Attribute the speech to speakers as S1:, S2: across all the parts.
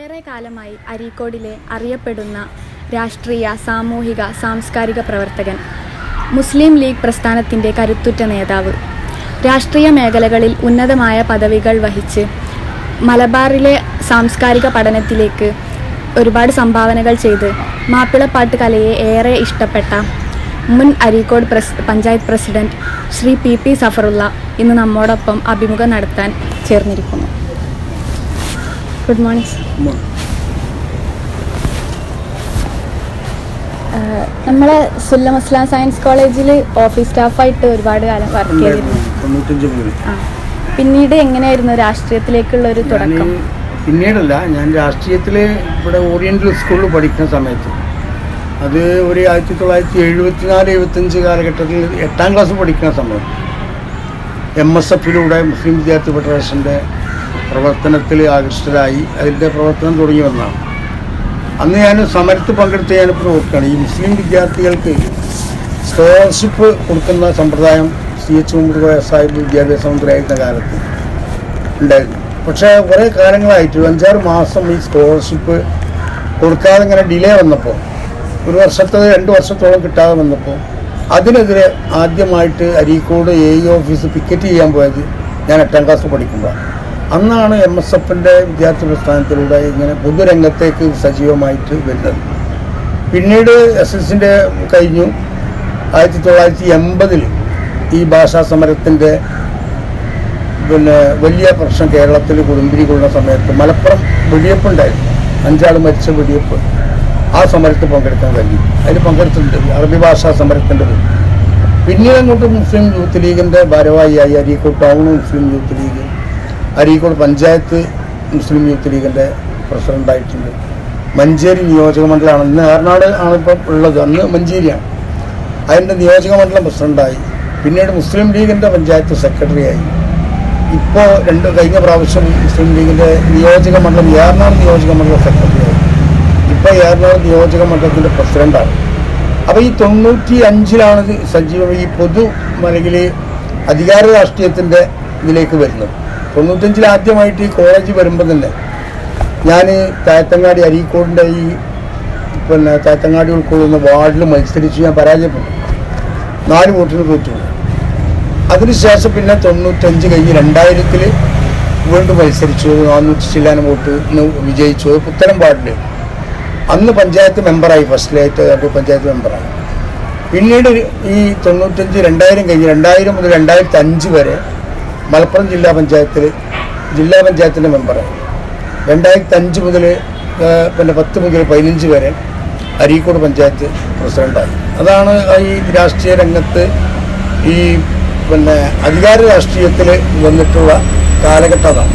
S1: ഏറെ കാലമായി അരീക്കോടിലെ അറിയപ്പെടുന്ന രാഷ്ട്രീയ, സാമൂഹിക, സാംസ്കാരിക പ്രവർത്തകൻ, മുസ്ലിം ലീഗ് പ്രസ്ഥാനത്തിൻ്റെ കരുത്തുറ്റ നേതാവ്, രാഷ്ട്രീയ മേഖലകളിൽ ഉന്നതമായ പദവികൾ വഹിച്ച് മലബാറിലെ സാംസ്കാരിക പഠനത്തിലേക്ക് ഒരുപാട് സംഭാവനകൾ ചെയ്ത് മാപ്പിളപ്പാട്ട് കലയെ ഏറെ ഇഷ്ടപ്പെട്ട മുൻ അരീക്കോട് പഞ്ചായത്ത് പ്രസിഡന്റ് ശ്രീ പി സഫറുള്ള ഇന്ന് നമ്മോടൊപ്പം അഭിമുഖം നടത്താൻ ചേർന്നിരിക്കുന്നു. Good morning sir. നമ്മളെ സുല്ലം മുസ്ലിം സയൻസ് കോളേജിൽ ഓഫീസ് സ്റ്റാഫായിട്ട് ഒരുപാട് കാലം വർക്ക് ചെയ്തിരുന്നു. പിന്നീട് എങ്ങനെയായിരുന്നു രാഷ്ട്രീയത്തിലേക്കുള്ള ഒരു തുടക്കം?
S2: പിന്നീടല്ല, ഞാൻ രാഷ്ട്രീയത്തിൽ ഇവിടെ ഓറിയന്റൽ സ്കൂളിൽ പഠിക്കുന്ന സമയത്ത്, അത് ഒരു 1974-75 കാലഘട്ടത്തിൽ 8ാം ക്ലാസ് പഠിക്കുന്ന സമയത്ത് MSF-ലൂടെ മുസ്ലിം വിദ്യാർത്ഥി ഫെഡറേഷൻ്റെ പ്രവർത്തനത്തിൽ ആകൃഷ്ടരായി അതിൻ്റെ പ്രവർത്തനം തുടങ്ങി വന്നതാണ്. അന്ന് ഞാൻ സമരത്ത് പങ്കെടുത്ത് ഞാനിപ്പോൾ നോക്കുകയാണ്. ഈ മുസ്ലിം വിദ്യാർത്ഥികൾക്ക് സ്കോളർഷിപ്പ് കൊടുക്കുന്ന സമ്പ്രദായം CH മുഹമ്മദ് സാഹിബ് വിദ്യാഭ്യാസ മന്ത്രിയായിരുന്ന കാലത്ത് ഉണ്ടായിരുന്നു. പക്ഷേ കുറേ കാലങ്ങളായിട്ട് 5-6 മാസം ഈ സ്കോളർഷിപ്പ് കൊടുക്കാതെ ഇങ്ങനെ ഡിലേ വന്നപ്പോൾ, 1 വർഷത്തെ 2 വർഷത്തോളം കിട്ടാതെ വന്നപ്പോൾ, അതിനെതിരെ ആദ്യമായിട്ട് അരീക്കോട് AE ഓഫീസ് പിക്കറ്റ് ചെയ്യാൻ പോയത് ഞാൻ 8ാം ക്ലാസ് പഠിക്കുമ്പോഴാണ്. അന്നാണ് MSF-ൻ്റെ വിദ്യാർത്ഥി പ്രസ്ഥാനത്തിലൂടെ ഇങ്ങനെ പൊതുരംഗത്തേക്ക് സജീവമായിട്ട് വരുന്നത്. പിന്നീട് SSൻ്റെ കഴിഞ്ഞു. 1980-ൽ ഈ ഭാഷാ സമരത്തിൻ്റെ വലിയ പ്രശ്നം കേരളത്തിൽ കൊടുമ്പിരി കൊള്ളുന്ന സമയത്ത് മലപ്പുറം വെടിവെപ്പുണ്ടായിരുന്നു. 5 ആൾ മരിച്ച വെടിവെപ്പ്. ആ സമരത്തിൽ പങ്കെടുക്കാൻ കഴിഞ്ഞു. അതിൽ പങ്കെടുത്തിട്ടുണ്ട്, അറബി ഭാഷാ സമരത്തിൻ്റെ. പിന്നീട് അങ്ങോട്ട് മുസ്ലിം യൂത്ത് ലീഗിൻ്റെ ഭാരവാഹിയായി അരീക്കോട് ടൗൺ മുസ്ലിം യൂത്ത് ലീഗ്, അരീക്കോട് പഞ്ചായത്ത് മുസ്ലിം യൂത്ത് ലീഗിൻ്റെ പ്രസിഡൻ്റായിട്ടുണ്ട്. മഞ്ചേരി നിയോജക മണ്ഡലമാണ്, ഇന്ന് ഏറനാട് ആണിപ്പം ഉള്ളത്, അന്ന് മഞ്ചേരിയാണ്. അതിൻ്റെ നിയോജക മണ്ഡലം പ്രസിഡൻ്റായി. പിന്നീട് മുസ്ലിം ലീഗിൻ്റെ പഞ്ചായത്ത് സെക്രട്ടറിയായി. ഇപ്പോൾ കഴിഞ്ഞ പ്രാവശ്യം മുസ്ലിം ലീഗിൻ്റെ നിയോജക മണ്ഡലം ഏറനാട് നിയോജക മണ്ഡലം സെക്രട്ടറിയായി. ഇപ്പോൾ ഏറനാട് നിയോജക മണ്ഡലത്തിൻ്റെ പ്രസിഡൻ്റാണ്. അപ്പോൾ ഈ 95-ലാണ് സജീവം ഈ പൊതു അല്ലെങ്കിൽ അധികാര രാഷ്ട്രീയത്തിൻ്റെ ഇതിലേക്ക് വരുന്നത്. 95-ൽ ആദ്യമായിട്ട് ഈ കോളേജ് വരുമ്പോൾ തന്നെ ഞാൻ താഴത്തങ്ങാടി അരീക്കോടിൻ്റെ ഈ താഴത്തങ്ങാടി ഉൾക്കൊള്ളുന്ന വാർഡിൽ മത്സരിച്ച് ഞാൻ പരാജയപ്പെട്ടു. 4 വോട്ടിന് തോറ്റു. അതിനുശേഷം പിന്നെ 95 കഴിഞ്ഞ് 2000-ൽ വീണ്ടും മത്സരിച്ചു. 400 ചില്ലാനം വോട്ട് വിജയിച്ചു പുത്തനം വാർഡിൽ. അന്ന് പഞ്ചായത്ത് മെമ്പറായി, ഫസ്റ്റിലായിട്ട് പഞ്ചായത്ത് മെമ്പറായി. പിന്നീട് ഈ 95, 2000 കഴിഞ്ഞ് 2000 മുതൽ 2005 വരെ മലപ്പുറം ജില്ലാ പഞ്ചായത്തിൻ്റെ മെമ്പറായി. 2005 മുതൽ 10 മുതൽ 15 വരെ അരീക്കോട് പഞ്ചായത്ത് പ്രസിഡൻ്റായി. അതാണ് ഈ രാഷ്ട്രീയ രംഗത്ത് ഈ അധികാര രാഷ്ട്രീയത്തിൽ വന്നിട്ടുള്ള കാലഘട്ടം. അതാണ്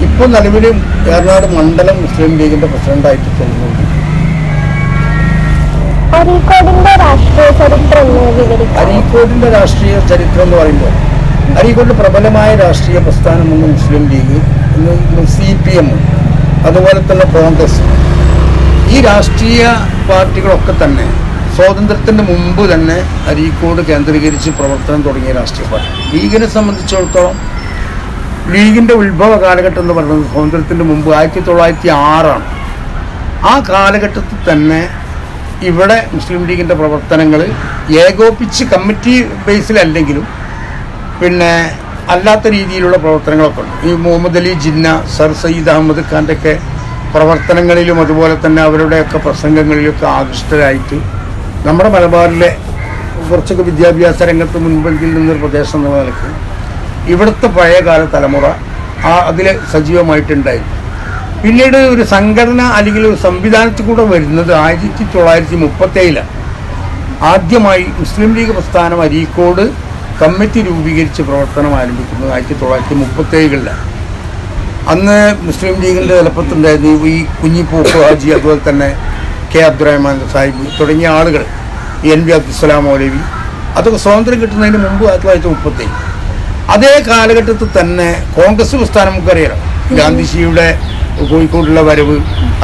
S2: ഇപ്പോൾ നിലവിൽ ഏറനാട് മണ്ഡലം മുസ്ലിം ലീഗിൻ്റെ പ്രസിഡൻ്റായിട്ട് തോന്നുന്നുണ്ട്. അരീക്കോടിൻ്റെ രാഷ്ട്രീയ ചരിത്രം എന്ന് പറയുമ്പോൾ, അരീക്കോടിൻ്റെ പ്രബലമായ രാഷ്ട്രീയ പ്രസ്ഥാനം ഒന്ന് മുസ്ലിം ലീഗ്, ഒന്ന് CPM, അതുപോലെ തന്നെ കോൺഗ്രസ്. ഈ രാഷ്ട്രീയ പാർട്ടികളൊക്കെ തന്നെ സ്വാതന്ത്ര്യത്തിൻ്റെ മുമ്പ് തന്നെ അരീക്കോട് കേന്ദ്രീകരിച്ച് പ്രവർത്തനം തുടങ്ങിയ രാഷ്ട്രീയ പാർട്ടി. ലീഗിനെ സംബന്ധിച്ചിടത്തോളം ലീഗിൻ്റെ ഉത്ഭവ കാലഘട്ടം എന്ന് പറയുന്നത് സ്വാതന്ത്ര്യത്തിൻ്റെ മുമ്പ് 1906-ആണ്. ആ കാലഘട്ടത്തിൽ തന്നെ ഇവിടെ മുസ്ലിം ലീഗിൻ്റെ പ്രവർത്തനങ്ങൾ ഏകോപിച്ച് കമ്മിറ്റി ബേസിലല്ലെങ്കിലും അല്ലാത്ത രീതിയിലുള്ള പ്രവർത്തനങ്ങളൊക്കെ ഉണ്ട്. ഈ മുഹമ്മദ് അലി ജിന്ന, സർ സയ്യിദ് അഹമ്മദ് ഖാൻ്റെയൊക്കെ പ്രവർത്തനങ്ങളിലും അതുപോലെ തന്നെ അവരുടെയൊക്കെ പ്രസംഗങ്ങളിലൊക്കെ ആകൃഷ്ടരായിട്ട് നമ്മുടെ മലബാറിലെ കുറച്ചൊക്കെ വിദ്യാഭ്യാസ രംഗത്ത് മുൻപന്തിയിൽ നിന്നൊരു പ്രദേശം എന്ന നിലയ്ക്ക് ഇവിടുത്തെ പഴയകാല തലമുറ അതിൽ സജീവമായിട്ടുണ്ടായിരുന്നു. പിന്നീട് ഒരു സംഘടന അല്ലെങ്കിൽ ഒരു സംവിധാനത്തിൽ കൂടെ വരുന്നത് 1937-ലാണ്. ആദ്യമായി മുസ്ലിം ലീഗ് പ്രസ്ഥാനം അരീക്കോട് കമ്മിറ്റി രൂപീകരിച്ച് പ്രവർത്തനം ആരംഭിക്കുന്നത് 1937-ലാണ്. അന്ന് മുസ്ലിം ലീഗിൻ്റെ തലപ്പത്തുണ്ടായിരുന്നു ഈ കുഞ്ഞിപ്പൂപ്പ് ഹാജി, അതുപോലെ തന്നെ K അബ്ദുറഹ്മാൻ സാഹിബ് തുടങ്ങിയ ആളുകൾ, NV അബ്ദുസ്സലാം മൗലവി. അതൊക്കെ സ്വാതന്ത്ര്യം കിട്ടുന്നതിന് മുമ്പ് 1937. അതേ കാലഘട്ടത്തിൽ തന്നെ കോൺഗ്രസ് പ്രസ്ഥാനം നമുക്കറിയാം. ഗാന്ധിജിയുടെ കോഴിക്കോടുള്ള വരവ്,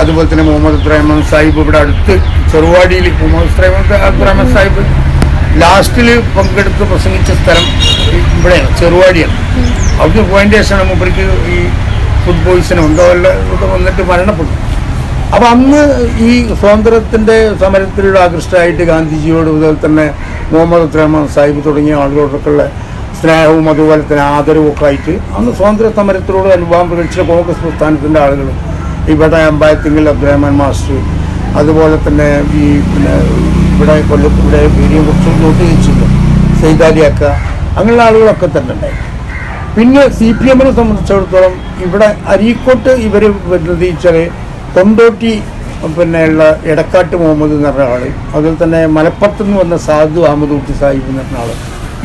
S2: അതുപോലെ തന്നെ മുഹമ്മദ് അബ്ദുറഹ്മാൻ സാഹിബ് ഇവിടെ അടുത്ത് ചെറുവാടിയിൽ മുഹമ്മദ് അബ്ദുറഹ്മാൻ സാഹിബ് ലാസ്റ്റിൽ പങ്കെടുത്ത് പ്രസംഗിച്ച സ്ഥലം ഇവിടെയാണ്, ചെറുവാടിയാണ്. അവിടുന്ന് പോയിൻ്റ് ശേഷമാണ് മൂപ്പർക്ക് ഈ ഫുഡ് പോയിസണോ എന്തോ വന്നിട്ട് മരണപ്പെട്ടു. അപ്പം അന്ന് ഈ സ്വാതന്ത്ര്യത്തിൻ്റെ സമരത്തിലൂടെ ആകൃഷ്ടമായിട്ട് ഗാന്ധിജിയോട് അതുപോലെ തന്നെ മുഹമ്മദ് ഉത്തരഹ്മാൻ സാഹിബ് തുടങ്ങിയ ആളുകളോടൊക്കെയുള്ള സ്നേഹവും അതുപോലെ തന്നെ ആദരവും ഒക്കെ ആയിട്ട് അന്ന് സ്വാതന്ത്ര്യ സമരത്തിലൂടെ അനുഭവം പ്രകടിച്ച കോൺഗ്രസ് പ്രസ്ഥാനത്തിൻ്റെ ആളുകളും ഇവിടെ അമ്പായത്തിങ്കൽ അബ്ദുറഹ്മാൻ മാസ്റ്റർ, അതുപോലെ തന്നെ ഈ പിന്നെ ഇവിടെ കൊല്ലത്ത് ഇവിടെ വീഡിയോ കുറച്ച് നോട്ട് ചെയ്യിച്ചില്ല സൈദാലിയാക്ക, അങ്ങനെയുള്ള ആളുകളൊക്കെ തന്നെ ഉണ്ടായി. പിന്നെ CPM സംബന്ധിച്ചിടത്തോളം ഇവിടെ അരീക്കോട്ട് ഇവർ പ്രതിനിധിച്ചാൽ കൊണ്ടോട്ടി പിന്നെ ഉള്ള എടക്കാട്ട് മുഹമ്മദ് എന്ന് പറഞ്ഞ ആൾ, അതുപോലെ തന്നെ മലപ്പുറത്ത് നിന്ന് വന്ന സാധു അഹമ്മദ് കുട്ടി സാഹിബ് എന്ന് പറഞ്ഞ ആൾ,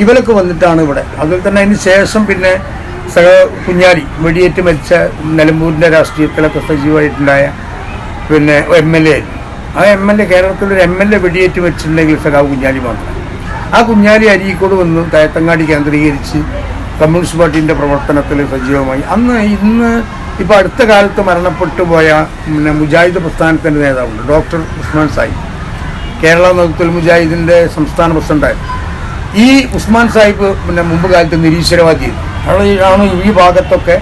S2: ഇവരൊക്കെ വന്നിട്ടാണ് ഇവിടെ. അതുപോലെ തന്നെ അതിന് ശേഷം പിന്നെ കുഞ്ഞാലി വെടിയേറ്റ് മരിച്ച നിലമ്പൂരിൻ്റെ രാഷ്ട്രീയത്തിലൊക്കെ സജീവമായിട്ടുണ്ടായ പിന്നെ MLA. ആ MLA കേരളത്തിലൊരു MLA വെടിയേറ്റ് വെച്ചിട്ടുണ്ടെങ്കിൽ സഖാവ് കുഞ്ഞാലി മാത്രം. ആ കുഞ്ഞാലി അരീക്കോട് വന്ന് തയത്തങ്ങാടി കേന്ദ്രീകരിച്ച് കമ്മ്യൂണിസ്റ്റ് പാർട്ടീൻ്റെ പ്രവർത്തനത്തിൽ സജീവമായി. ഇന്ന് ഇപ്പോൾ അടുത്ത കാലത്ത് മരണപ്പെട്ടു പോയ പിന്നെ മുജാഹിദ് പ്രസ്ഥാനത്തിൻ്റെ നേതാവുണ്ട് ഡോക്ടർ ഉസ്മാൻ സാഹിബ്, കേരള നദത്തുൽ മുജാഹിദിൻ്റെ സംസ്ഥാന പ്രസിഡന്റായിരുന്നു. ഈ ഉസ്മാൻ സാഹിബ് പിന്നെ മുമ്പ് കാലത്ത് നിരീശ്വരവാദിയാണ്. ഈ ഭാഗത്തൊക്കെ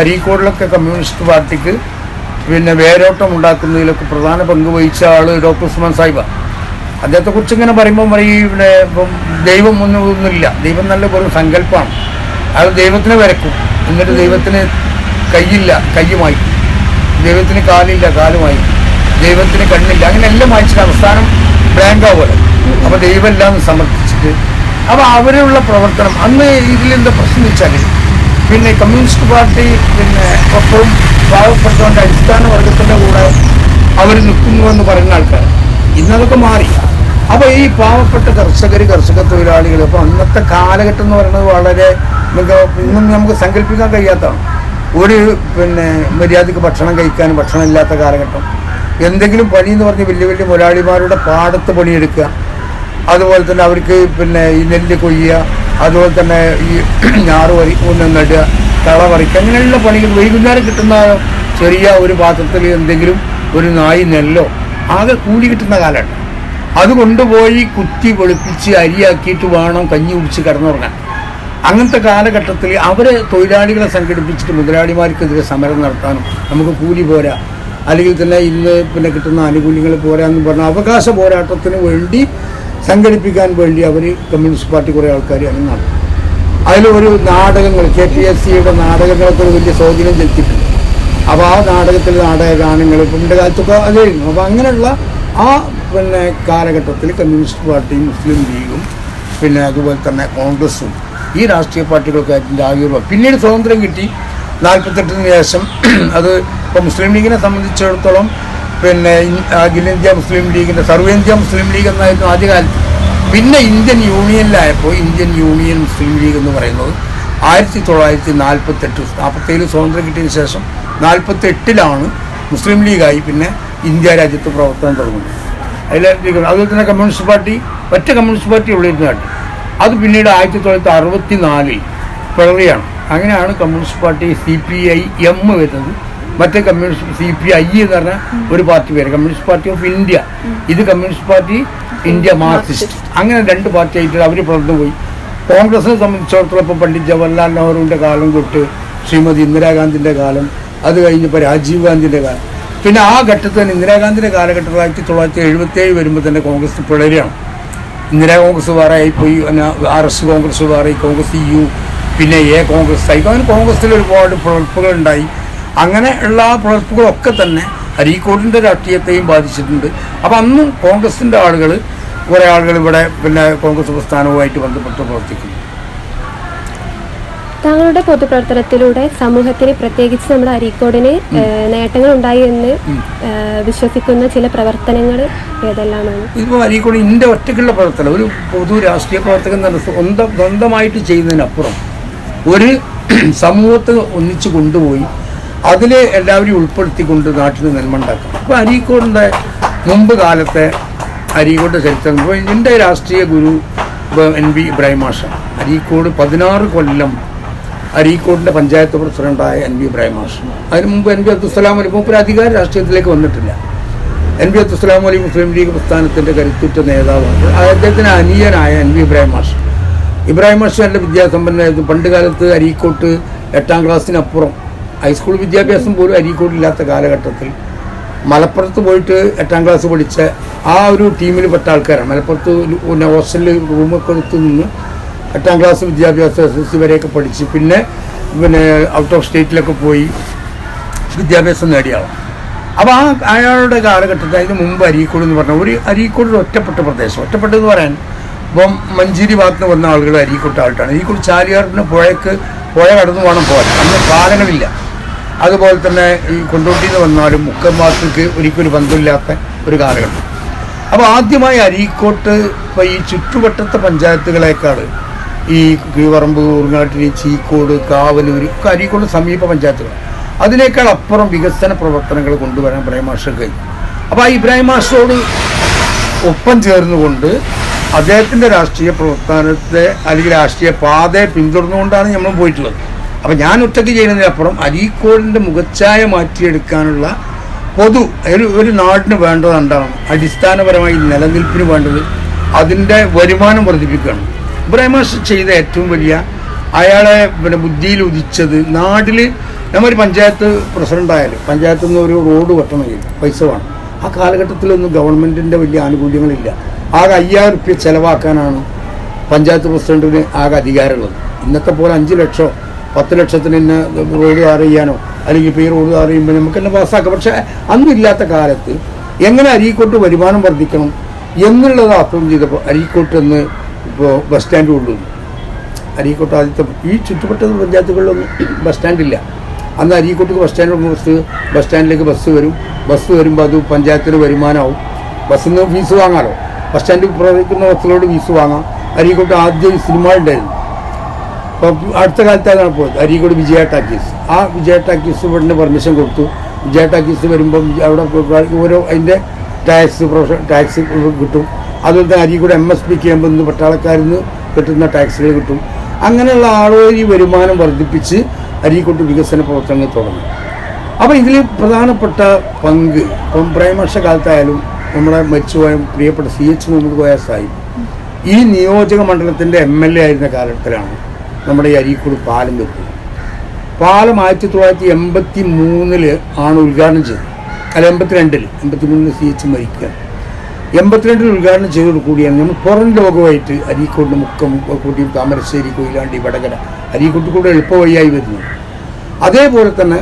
S2: അരീക്കോടിലൊക്കെ കമ്മ്യൂണിസ്റ്റ് പാർട്ടിക്ക് പിന്നെ വേരോട്ടം ഉണ്ടാക്കുന്നതിലൊക്കെ പ്രധാന പങ്ക് വഹിച്ച ആൾ ഡോക്ടർ ഉസ്മാൻ സാഹിബാണ്. അദ്ദേഹത്തെക്കുറിച്ച് ഇങ്ങനെ പറയുമ്പോൾ ഈ പിന്നെ ഇപ്പം ദൈവം ഒന്നുമില്ല, ദൈവം നല്ല വെറും സങ്കല്പമാണ്. അയാൾ ദൈവത്തിനെ വരക്കും, എന്നിട്ട് ദൈവത്തിന് കയ്യില്ല കയ്യുമായി, ദൈവത്തിന് കാലില്ല കാലുമായി, ദൈവത്തിന് കണ്ണില്ല, അങ്ങനെ എല്ലാം വായിച്ചിട്ട് അവസാനം ബ്ലാങ്കാവുമല്ലോ. അപ്പോൾ ദൈവം എല്ലാം സമർപ്പിച്ചിട്ട് അപ്പോൾ അവരുള്ള പ്രവർത്തനം അന്ന് ഇതിലെന്താ പ്രശ്നം വെച്ചാൽ പിന്നെ കമ്മ്യൂണിസ്റ്റ് പാർട്ടി പിന്നെ ഒപ്പവും പാവപ്പെട്ടവൻ്റെ അടിസ്ഥാന വർഗത്തിൻ്റെ കൂടെ അവർ നിൽക്കുന്നുവെന്ന് പറയുന്ന ആൾക്കാർ ഇന്നതൊക്കെ മാറി. അപ്പോൾ ഈ പാവപ്പെട്ട കർഷക തൊഴിലാളികൾ അപ്പോൾ അന്നത്തെ കാലഘട്ടം എന്ന് പറയുന്നത് വളരെ ഇന്നും നമുക്ക് സങ്കല്പിക്കാൻ കഴിയാത്തതാണ്. ഒരു പിന്നെ മര്യാദയ്ക്ക് ഭക്ഷണം കഴിക്കാനും ഭക്ഷണം ഇല്ലാത്ത കാലഘട്ടം. എന്തെങ്കിലും പണി എന്ന് പറഞ്ഞ് വലിയ വലിയ മുതലാളിമാരുടെ പാടത്ത് പണിയെടുക്കുക, അതുപോലെ തന്നെ അവർക്ക് പിന്നെ ഈ നെല്ല് കൊയ്യുക, അതുപോലെ തന്നെ ഈ ഞാറ് ഒന്ന് നടുക, കള പറിക്കുക, അങ്ങനെയുള്ള പണികൾ വൈകുന്നേരം കിട്ടുന്ന ചെറിയ ഒരു പാത്രത്തിൽ എന്തെങ്കിലും ഒരു നായി നെല്ലോ ആകെ കൂലി കിട്ടുന്ന കാലമാണ്. അത് കൊണ്ടുപോയി കുത്തി വെളുപ്പിച്ച് അരിയാക്കിയിട്ട് വേണം കഞ്ഞി കുടിച്ച് കിടന്നുറങ്ങാൻ. അങ്ങനത്തെ കാലഘട്ടത്തിൽ അവരെ തൊഴിലാളികളെ സംഘടിപ്പിച്ചിട്ട് മുതലാളിമാർക്കെതിരെ സമരം നടത്താനും നമുക്ക് കൂലി പോരാ, അല്ലെങ്കിൽ തന്നെ ഇന്ന് പിന്നെ കിട്ടുന്ന ആനുകൂല്യങ്ങൾ പോരാ എന്ന് പറഞ്ഞ അവകാശ പോരാട്ടത്തിന് വേണ്ടി സംഘടിപ്പിക്കാൻ വേണ്ടി അവർ കമ്മ്യൂണിസ്റ്റ് പാർട്ടി കുറേ ആൾക്കാർ അങ്ങനെ നടത്തും. അതിലൊരു നാടകങ്ങൾ KPSCയുടെ നാടകങ്ങളൊക്കെ ഒരു വലിയ സ്വാധീനം ചെലുത്തിയിട്ടുണ്ട്. അപ്പോൾ ആ നാടകത്തിൽ നാടകഗാനങ്ങൾ ഇപ്പം എൻ്റെ കാലത്തൊക്കെ അതായിരുന്നു. അപ്പോൾ അങ്ങനെയുള്ള ആ പിന്നെ കാലഘട്ടത്തിൽ കമ്മ്യൂണിസ്റ്റ് പാർട്ടിയും മുസ്ലിം ലീഗും പിന്നെ അതുപോലെ തന്നെ കോൺഗ്രസും ഈ രാഷ്ട്രീയ പാർട്ടികളൊക്കെ അതിൻ്റെ ആവിർഭാവം. പിന്നീട് സ്വാതന്ത്ര്യം കിട്ടി 48-ന് ശേഷം. അത് ഇപ്പോൾ മുസ്ലിം ലീഗിനെ സംബന്ധിച്ചിടത്തോളം പിന്നെ അഖിലേന്ത്യാ മുസ്ലിം ലീഗിൻ്റെ സർവേന്ത്യാ മുസ്ലിം ലീഗ് എന്നായിരുന്നു ആദ്യകാലത്ത്. പിന്നെ ഇന്ത്യൻ യൂണിയനിലായപ്പോൾ ഇന്ത്യൻ യൂണിയൻ മുസ്ലിം ലീഗ് എന്ന് പറയുന്നത് 1947 സ്വാതന്ത്ര്യം കിട്ടിയതിന് ശേഷം 48-ലാണ് മുസ്ലിം ലീഗായി പിന്നെ ഇന്ത്യ രാജ്യത്ത് പ്രവർത്തനം തുടങ്ങുന്നത്. അതുപോലെ തന്നെ കമ്മ്യൂണിസ്റ്റ് പാർട്ടി ഒറ്റ കമ്മ്യൂണിസ്റ്റ് പാർട്ടി ഉള്ളിരുന്ന കാട്ടി അത് പിന്നീട് 1964 പിളറിയാണ്. അങ്ങനെയാണ് കമ്മ്യൂണിസ്റ്റ് പാർട്ടി CPIM വരുന്നത്. മറ്റേ കമ്മ്യൂണിസ്റ്റ് CPI എന്ന് പറഞ്ഞ ഒരു പാർട്ടി പേര് കമ്മ്യൂണിസ്റ്റ് പാർട്ടി ഓഫ് ഇന്ത്യ, ഇത് കമ്മ്യൂണിസ്റ്റ് പാർട്ടി ഇന്ത്യ മാർക്സിസ്റ്റ്, അങ്ങനെ രണ്ട് പാർട്ടി ആയിട്ട് അവർ പിളർന്നു പോയി. കോൺഗ്രസിനെ സംബന്ധിച്ചിടത്തോളം ഇപ്പോൾ പണ്ഡിറ്റ് ജവഹർലാൽ നെഹ്റുവിൻ്റെ കാലം തൊട്ട് ശ്രീമതി ഇന്ദിരാഗാന്ധിൻ്റെ കാലം, അത് കഴിഞ്ഞപ്പോൾ രാജീവ് ഗാന്ധിൻ്റെ കാലം, പിന്നെ ആ ഘട്ടത്തിൽ തന്നെ ഇന്ദിരാഗാന്ധിൻ്റെ കാലഘട്ടത്തിൽ 1977 വരുമ്പോൾ തന്നെ കോൺഗ്രസ് പിളരുകയാണ്. ഇന്ദിരാ കോൺഗ്രസ് വേറെ ആയിപ്പോയി, പിന്നെ RS കോൺഗ്രസ് വേറെ, കോൺഗ്രസ് EU, പിന്നെ കോൺഗ്രസ് ആയി. അങ്ങനെ കോൺഗ്രസ്സിൽ ഒരുപാട് പിളർപ്പുകളുണ്ടായി. അങ്ങനെ ഉള്ള ആ പിളർപ്പുകളൊക്കെ തന്നെ അരീക്കോടിൻ്റെ രാഷ്ട്രീയത്തെയും ബാധിച്ചിട്ടുണ്ട്. അപ്പം അന്നും കോൺഗ്രസിൻ്റെ ആളുകൾ കുറേ ആളുകൾ ഇവിടെ പിന്നെ കോൺഗ്രസ് പ്രസ്ഥാനവുമായിട്ട് ബന്ധപ്പെട്ട് പ്രവർത്തിക്കുന്നു.
S3: താങ്കളുടെ പൊതുപ്രവർത്തനത്തിലൂടെ സമൂഹത്തിന് പ്രത്യേകിച്ച് നമ്മുടെ അരീക്കോടിന് നേട്ടങ്ങൾ ഉണ്ടായി എന്ന് വിശ്വസിക്കുന്ന ചില പ്രവർത്തനങ്ങൾ ഏതെല്ലാമാണ്?
S2: ഇപ്പോൾ അരീക്കോട് ഇതിൻ്റെ ഒറ്റയ്ക്കുള്ള പ്രവർത്തനം, ഒരു പൊതു രാഷ്ട്രീയ പ്രവർത്തകൻ തന്നെ സ്വന്തമായിട്ട് ചെയ്യുന്നതിനപ്പുറം ഒരു സമൂഹത്തെ ഒന്നിച്ച് കൊണ്ടുപോയി അതിൽ എല്ലാവരെയും ഉൾപ്പെടുത്തിക്കൊണ്ട് നാട്ടിൽ നന്മ ഉണ്ടാക്കാം. ഇപ്പോൾ അരീക്കോടിൻ്റെ മുമ്പ് കാലത്തെ അരീക്കോട് ചരിത്രം, ഇപ്പോൾ എൻ്റെ രാഷ്ട്രീയ ഗുരു NB ഇബ്രാഹിം മാഷ, അരീക്കോട് 16 കൊല്ലം അരീക്കോടിൻ്റെ പഞ്ചായത്ത് പ്രസിഡൻ്റായ NB ഇബ്രാഹിം മാഷ. അതിന് മുമ്പ് NB അബ്ദുസ്സലാം അലി ഇപ്പോൾ ഒരു അധികാര രാഷ്ട്രീയത്തിലേക്ക് വന്നിട്ടില്ല. NB അബ്ദുസ്സലാം അലി മുസ്ലിം ലീഗ് പ്രസ്ഥാനത്തിൻ്റെ കരുത്തുറ്റ നേതാവാണ്. അദ്ദേഹത്തിന് അനിയനായ NB ഇബ്രാഹിം മാഷ. ഇബ്രാഹിം മാഷ നല്ല വിദ്യാസമ്പന്നനായിരുന്നു. പണ്ട് കാലത്ത് അരീക്കോട്ട് 8ാം ക്ലാസ്സിനപ്പുറം ഹൈസ്കൂൾ വിദ്യാഭ്യാസം പോലും അരീക്കോടില്ലാത്ത കാലഘട്ടത്തിൽ മലപ്പുറത്ത് പോയിട്ട് 8ാം ക്ലാസ് പഠിച്ച ആ ഒരു ടീമിൽ പെട്ട ആൾക്കാരാണ്. മലപ്പുറത്ത് പിന്നെ ഹോസ്റ്റലിൽ റൂമൊക്കെ എടുത്ത് നിന്ന് 8ാം ക്ലാസ് വിദ്യാഭ്യാസം SSC വരെയൊക്കെ പഠിച്ച് പിന്നെ ഔട്ട് ഓഫ് സ്റ്റേറ്റിലൊക്കെ പോയി വിദ്യാഭ്യാസം നേടിയ ആളാണ്. അപ്പോൾ അയാളുടെ കാലഘട്ടത്തിൽ അതിന് മുമ്പ് അരീക്കോട് എന്ന് പറഞ്ഞാൽ അരീക്കോട് ഒരു ഒറ്റപ്പെട്ട പ്രദേശം. ഒറ്റപ്പെട്ടെന്ന് പറയാൻ ഇപ്പം മഞ്ചേരി ഭാഗത്ത് നിന്ന് വന്ന ആളുകൾ അരീക്കോട്ട് ആയിട്ടാണ്. അരീക്കോട് ചാലിയാറിന് പുഴ കടന്നു വേണം പോകാൻ. അന്ന് പാലങ്ങളില്ല. അതുപോലെ തന്നെ ഈ കൊണ്ടോട്ടിയിൽ നിന്ന് വന്നാലും മുക്കം ഭാഗത്തേക്ക് ഒരിക്കലും ബന്ധമില്ലാത്ത ഒരു കാലഘട്ടം. അപ്പോൾ ആദ്യമായി അരീക്കോട്ട് ഇപ്പോൾ ഈ ചുറ്റുവട്ടത്തെ പഞ്ചായത്തുകളേക്കാൾ ഈ കീവറമ്പ്, ഊർങ്ങാട്ടിരി, ചീക്കോട്, കാവലൂർ ഒക്കെ അരീക്കോട് സമീപ പഞ്ചായത്തുകൾ, അതിനേക്കാൾ അപ്പുറം വികസന പ്രവർത്തനങ്ങൾ കൊണ്ടുവരാൻ ഇബ്രാഹിം മാഷ് കഴിഞ്ഞു. അപ്പോൾ ആ ഇബ്രാഹിം മാഷോട് ഒപ്പം ചേർന്നുകൊണ്ട് അദ്ദേഹത്തിൻ്റെ രാഷ്ട്രീയ പ്രവർത്തനത്തെ അല്ലെങ്കിൽ രാഷ്ട്രീയ പാതയെ പിന്തുടർന്നുകൊണ്ടാണ് നമ്മൾ പോയിട്ടുള്ളത്. അപ്പം ഞാൻ ഒറ്റയ്ക്ക് ചെയ്യുന്നതിനപ്പുറം അരീക്കോടിൻ്റെ മുഖച്ഛായ മാറ്റിയെടുക്കാനുള്ള ഒരു നാടിന് വേണ്ടത് എന്താണ്? അടിസ്ഥാനപരമായി നിലനിൽപ്പിന് വേണ്ടത് അതിൻ്റെ വരുമാനം വർദ്ധിപ്പിക്കുകയാണ്. ഇബ്രാഹിം മാഷ് ചെയ്ത ഏറ്റവും വലിയ അയാളെ ബുദ്ധിയിൽ ഉദിച്ചത്, നാട്ടിൽ നമ്മൊരു പഞ്ചായത്ത് പ്രസിഡൻ്റായാലും പഞ്ചായത്തിൽ നിന്ന് ഒരു റോഡ് വെട്ടണമെങ്കിൽ പൈസ വേണം. ആ കാലഘട്ടത്തിലൊന്നും ഗവൺമെൻറ്റിൻ്റെ വലിയ ആനുകൂല്യങ്ങളില്ല. ആകെ 5000 റുപ്യ ചിലവാക്കാനാണ് പഞ്ചായത്ത് പ്രസിഡന്റിന് ആകെ അധികാരമുള്ളത്. ഇന്നത്തെ പോലെ 5 ലക്ഷമോ 10 ലക്ഷത്തിന് തന്നെ റോഡ് ടാർ ചെയ്യാനോ അല്ലെങ്കിൽ ഇപ്പോൾ ഈ റോഡ് ടാർ ചെയ്യുമ്പോൾ നമുക്കെല്ലാം പാസ്സാക്കാം. പക്ഷേ അന്നില്ലാത്ത കാലത്ത് എങ്ങനെ അരീക്കോട്ട് വരുമാനം വർദ്ധിക്കണം എന്നുള്ളത് ആഹ്വാനം ചെയ്തപ്പോൾ അരീക്കോട്ട് എന്ന് ഇപ്പോൾ ബസ് സ്റ്റാൻഡ് കൊണ്ടുവന്നു. അരീക്കോട്ട് ആദ്യത്തെ ഈ ചുറ്റുപറ്റ പഞ്ചായത്തുകളിലൊന്നും ബസ് സ്റ്റാൻഡില്ല. അന്ന് അരീക്കോട്ടേക്ക് ബസ് സ്റ്റാൻഡിലേക്ക് ബസ് വരുമ്പോൾ അത് പഞ്ചായത്തിന് വരുമാനമാവും. ബസ്സിൽ നിന്ന് ഫീസ് വാങ്ങാമല്ലോ. ബസ് സ്റ്റാൻഡിൽ പ്രവർത്തിക്കുന്ന ബസ്സുകളോട് ഫീസ് വാങ്ങാം. അരീക്കോട്ട് ആദ്യം സിനിമ ഉണ്ടായിരുന്നു. അപ്പോൾ അടുത്ത കാലത്താണ് പോയത് അരീക്കോട് വിജയ ടാക്കീസ്. ആ വിജയ ടാക്കീസ് ഇവിടെ പെർമിഷൻ കൊടുത്തു. വിജയ ടാക്കീസ് വരുമ്പം അവിടെ ഓരോ അതിൻ്റെ ടാക്സ് കിട്ടും. അതുപോലെ തന്നെ അരീക്കോട് MSP ആകുമ്പോൾ ഇന്ന് പട്ടാളക്കാരിൽ നിന്ന് കിട്ടുന്ന ടാക്സുകൾ കിട്ടും. അങ്ങനെയുള്ള ആളുകൾ വരുമാനം വർദ്ധിപ്പിച്ച് അരീക്കോട്ട് വികസന പ്രവർത്തനങ്ങൾ തുടങ്ങി. അപ്പോൾ ഇതിൽ പ്രധാനപ്പെട്ട പങ്ക് ഇപ്പം ഇബ്രാഹിം മാഷ കാലത്തായാലും നമ്മുടെ മരിച്ചുപോയ പ്രിയപ്പെട്ട CH മുഹമ്മദ് കോയ സാഹിബ് ഈ നിയോജക മണ്ഡലത്തിൻ്റെ MLA ആയിരുന്ന കാലഘട്ടത്തിലാണ് നമ്മുടെ ഈ അരീക്കോട് പാലം വെക്കുന്നത്. പാലം 1983 ആണ് ഉദ്ഘാടനം ചെയ്തത്. അല്ല 82 CH മരിക്കുക. 82 ഉദ്ഘാടനം ചെയ്തതോടുകൂടിയാണ് നമ്മൾ പുറം ലോകമായിട്ട് അരീക്കോടിൻ്റെ മുക്കം കൂട്ടി താമരശ്ശേരി, കൊയിലാണ്ടി, വടകര അരീക്കോട്ട് കൂടെ എളുപ്പവഴിയായി വരുന്നത്. അതേപോലെ തന്നെ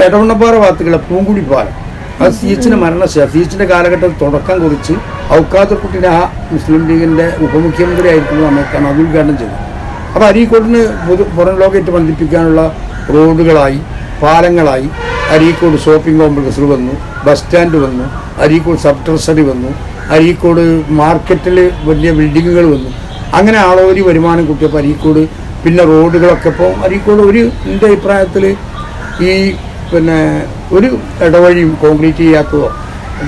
S2: എടവണ്ണപ്പാറ ഭാഗത്തുള്ള പൂങ്കുടി പാലം അത് CHന്റെ മരണശേഷം CHന്റെ കാലഘട്ടത്തിൽ തുടക്കം കുറിച്ച് ഔക്കാദർ കുട്ടിനെ ആ മുസ്ലിം ലീഗിൻ്റെ ഉപമുഖ്യമന്ത്രി ആയിരിക്കുന്ന സമയത്താണ് അത് ഉദ്ഘാടനം ചെയ്തത്. അപ്പോൾ അരീക്കോടിന് പുറം ലോകമായിട്ട് ബന്ധിപ്പിക്കാനുള്ള റോഡുകളായി, പാലങ്ങളായി അരീക്കോട് ഷോപ്പിംഗ് കോംപ്ലക്സുകൾ വന്നു, ബസ് സ്റ്റാൻഡ് വന്നു, അരീക്കോട് സബ് ട്രഷറി വന്നു, അരീക്കോട് മാർക്കറ്റിൽ വലിയ ബിൽഡിങ്ങുകൾ വന്നു. അങ്ങനെ ആളോരി വരുമാനം കിട്ടിയപ്പോൾ അരീക്കോട് പിന്നെ റോഡുകളൊക്കെ ഇപ്പോൾ അരീക്കോട് എൻ്റെ അഭിപ്രായത്തിൽ ഈ ഒരു ഇടവഴിയും കോൺക്രീറ്റ് ചെയ്യാത്തതോ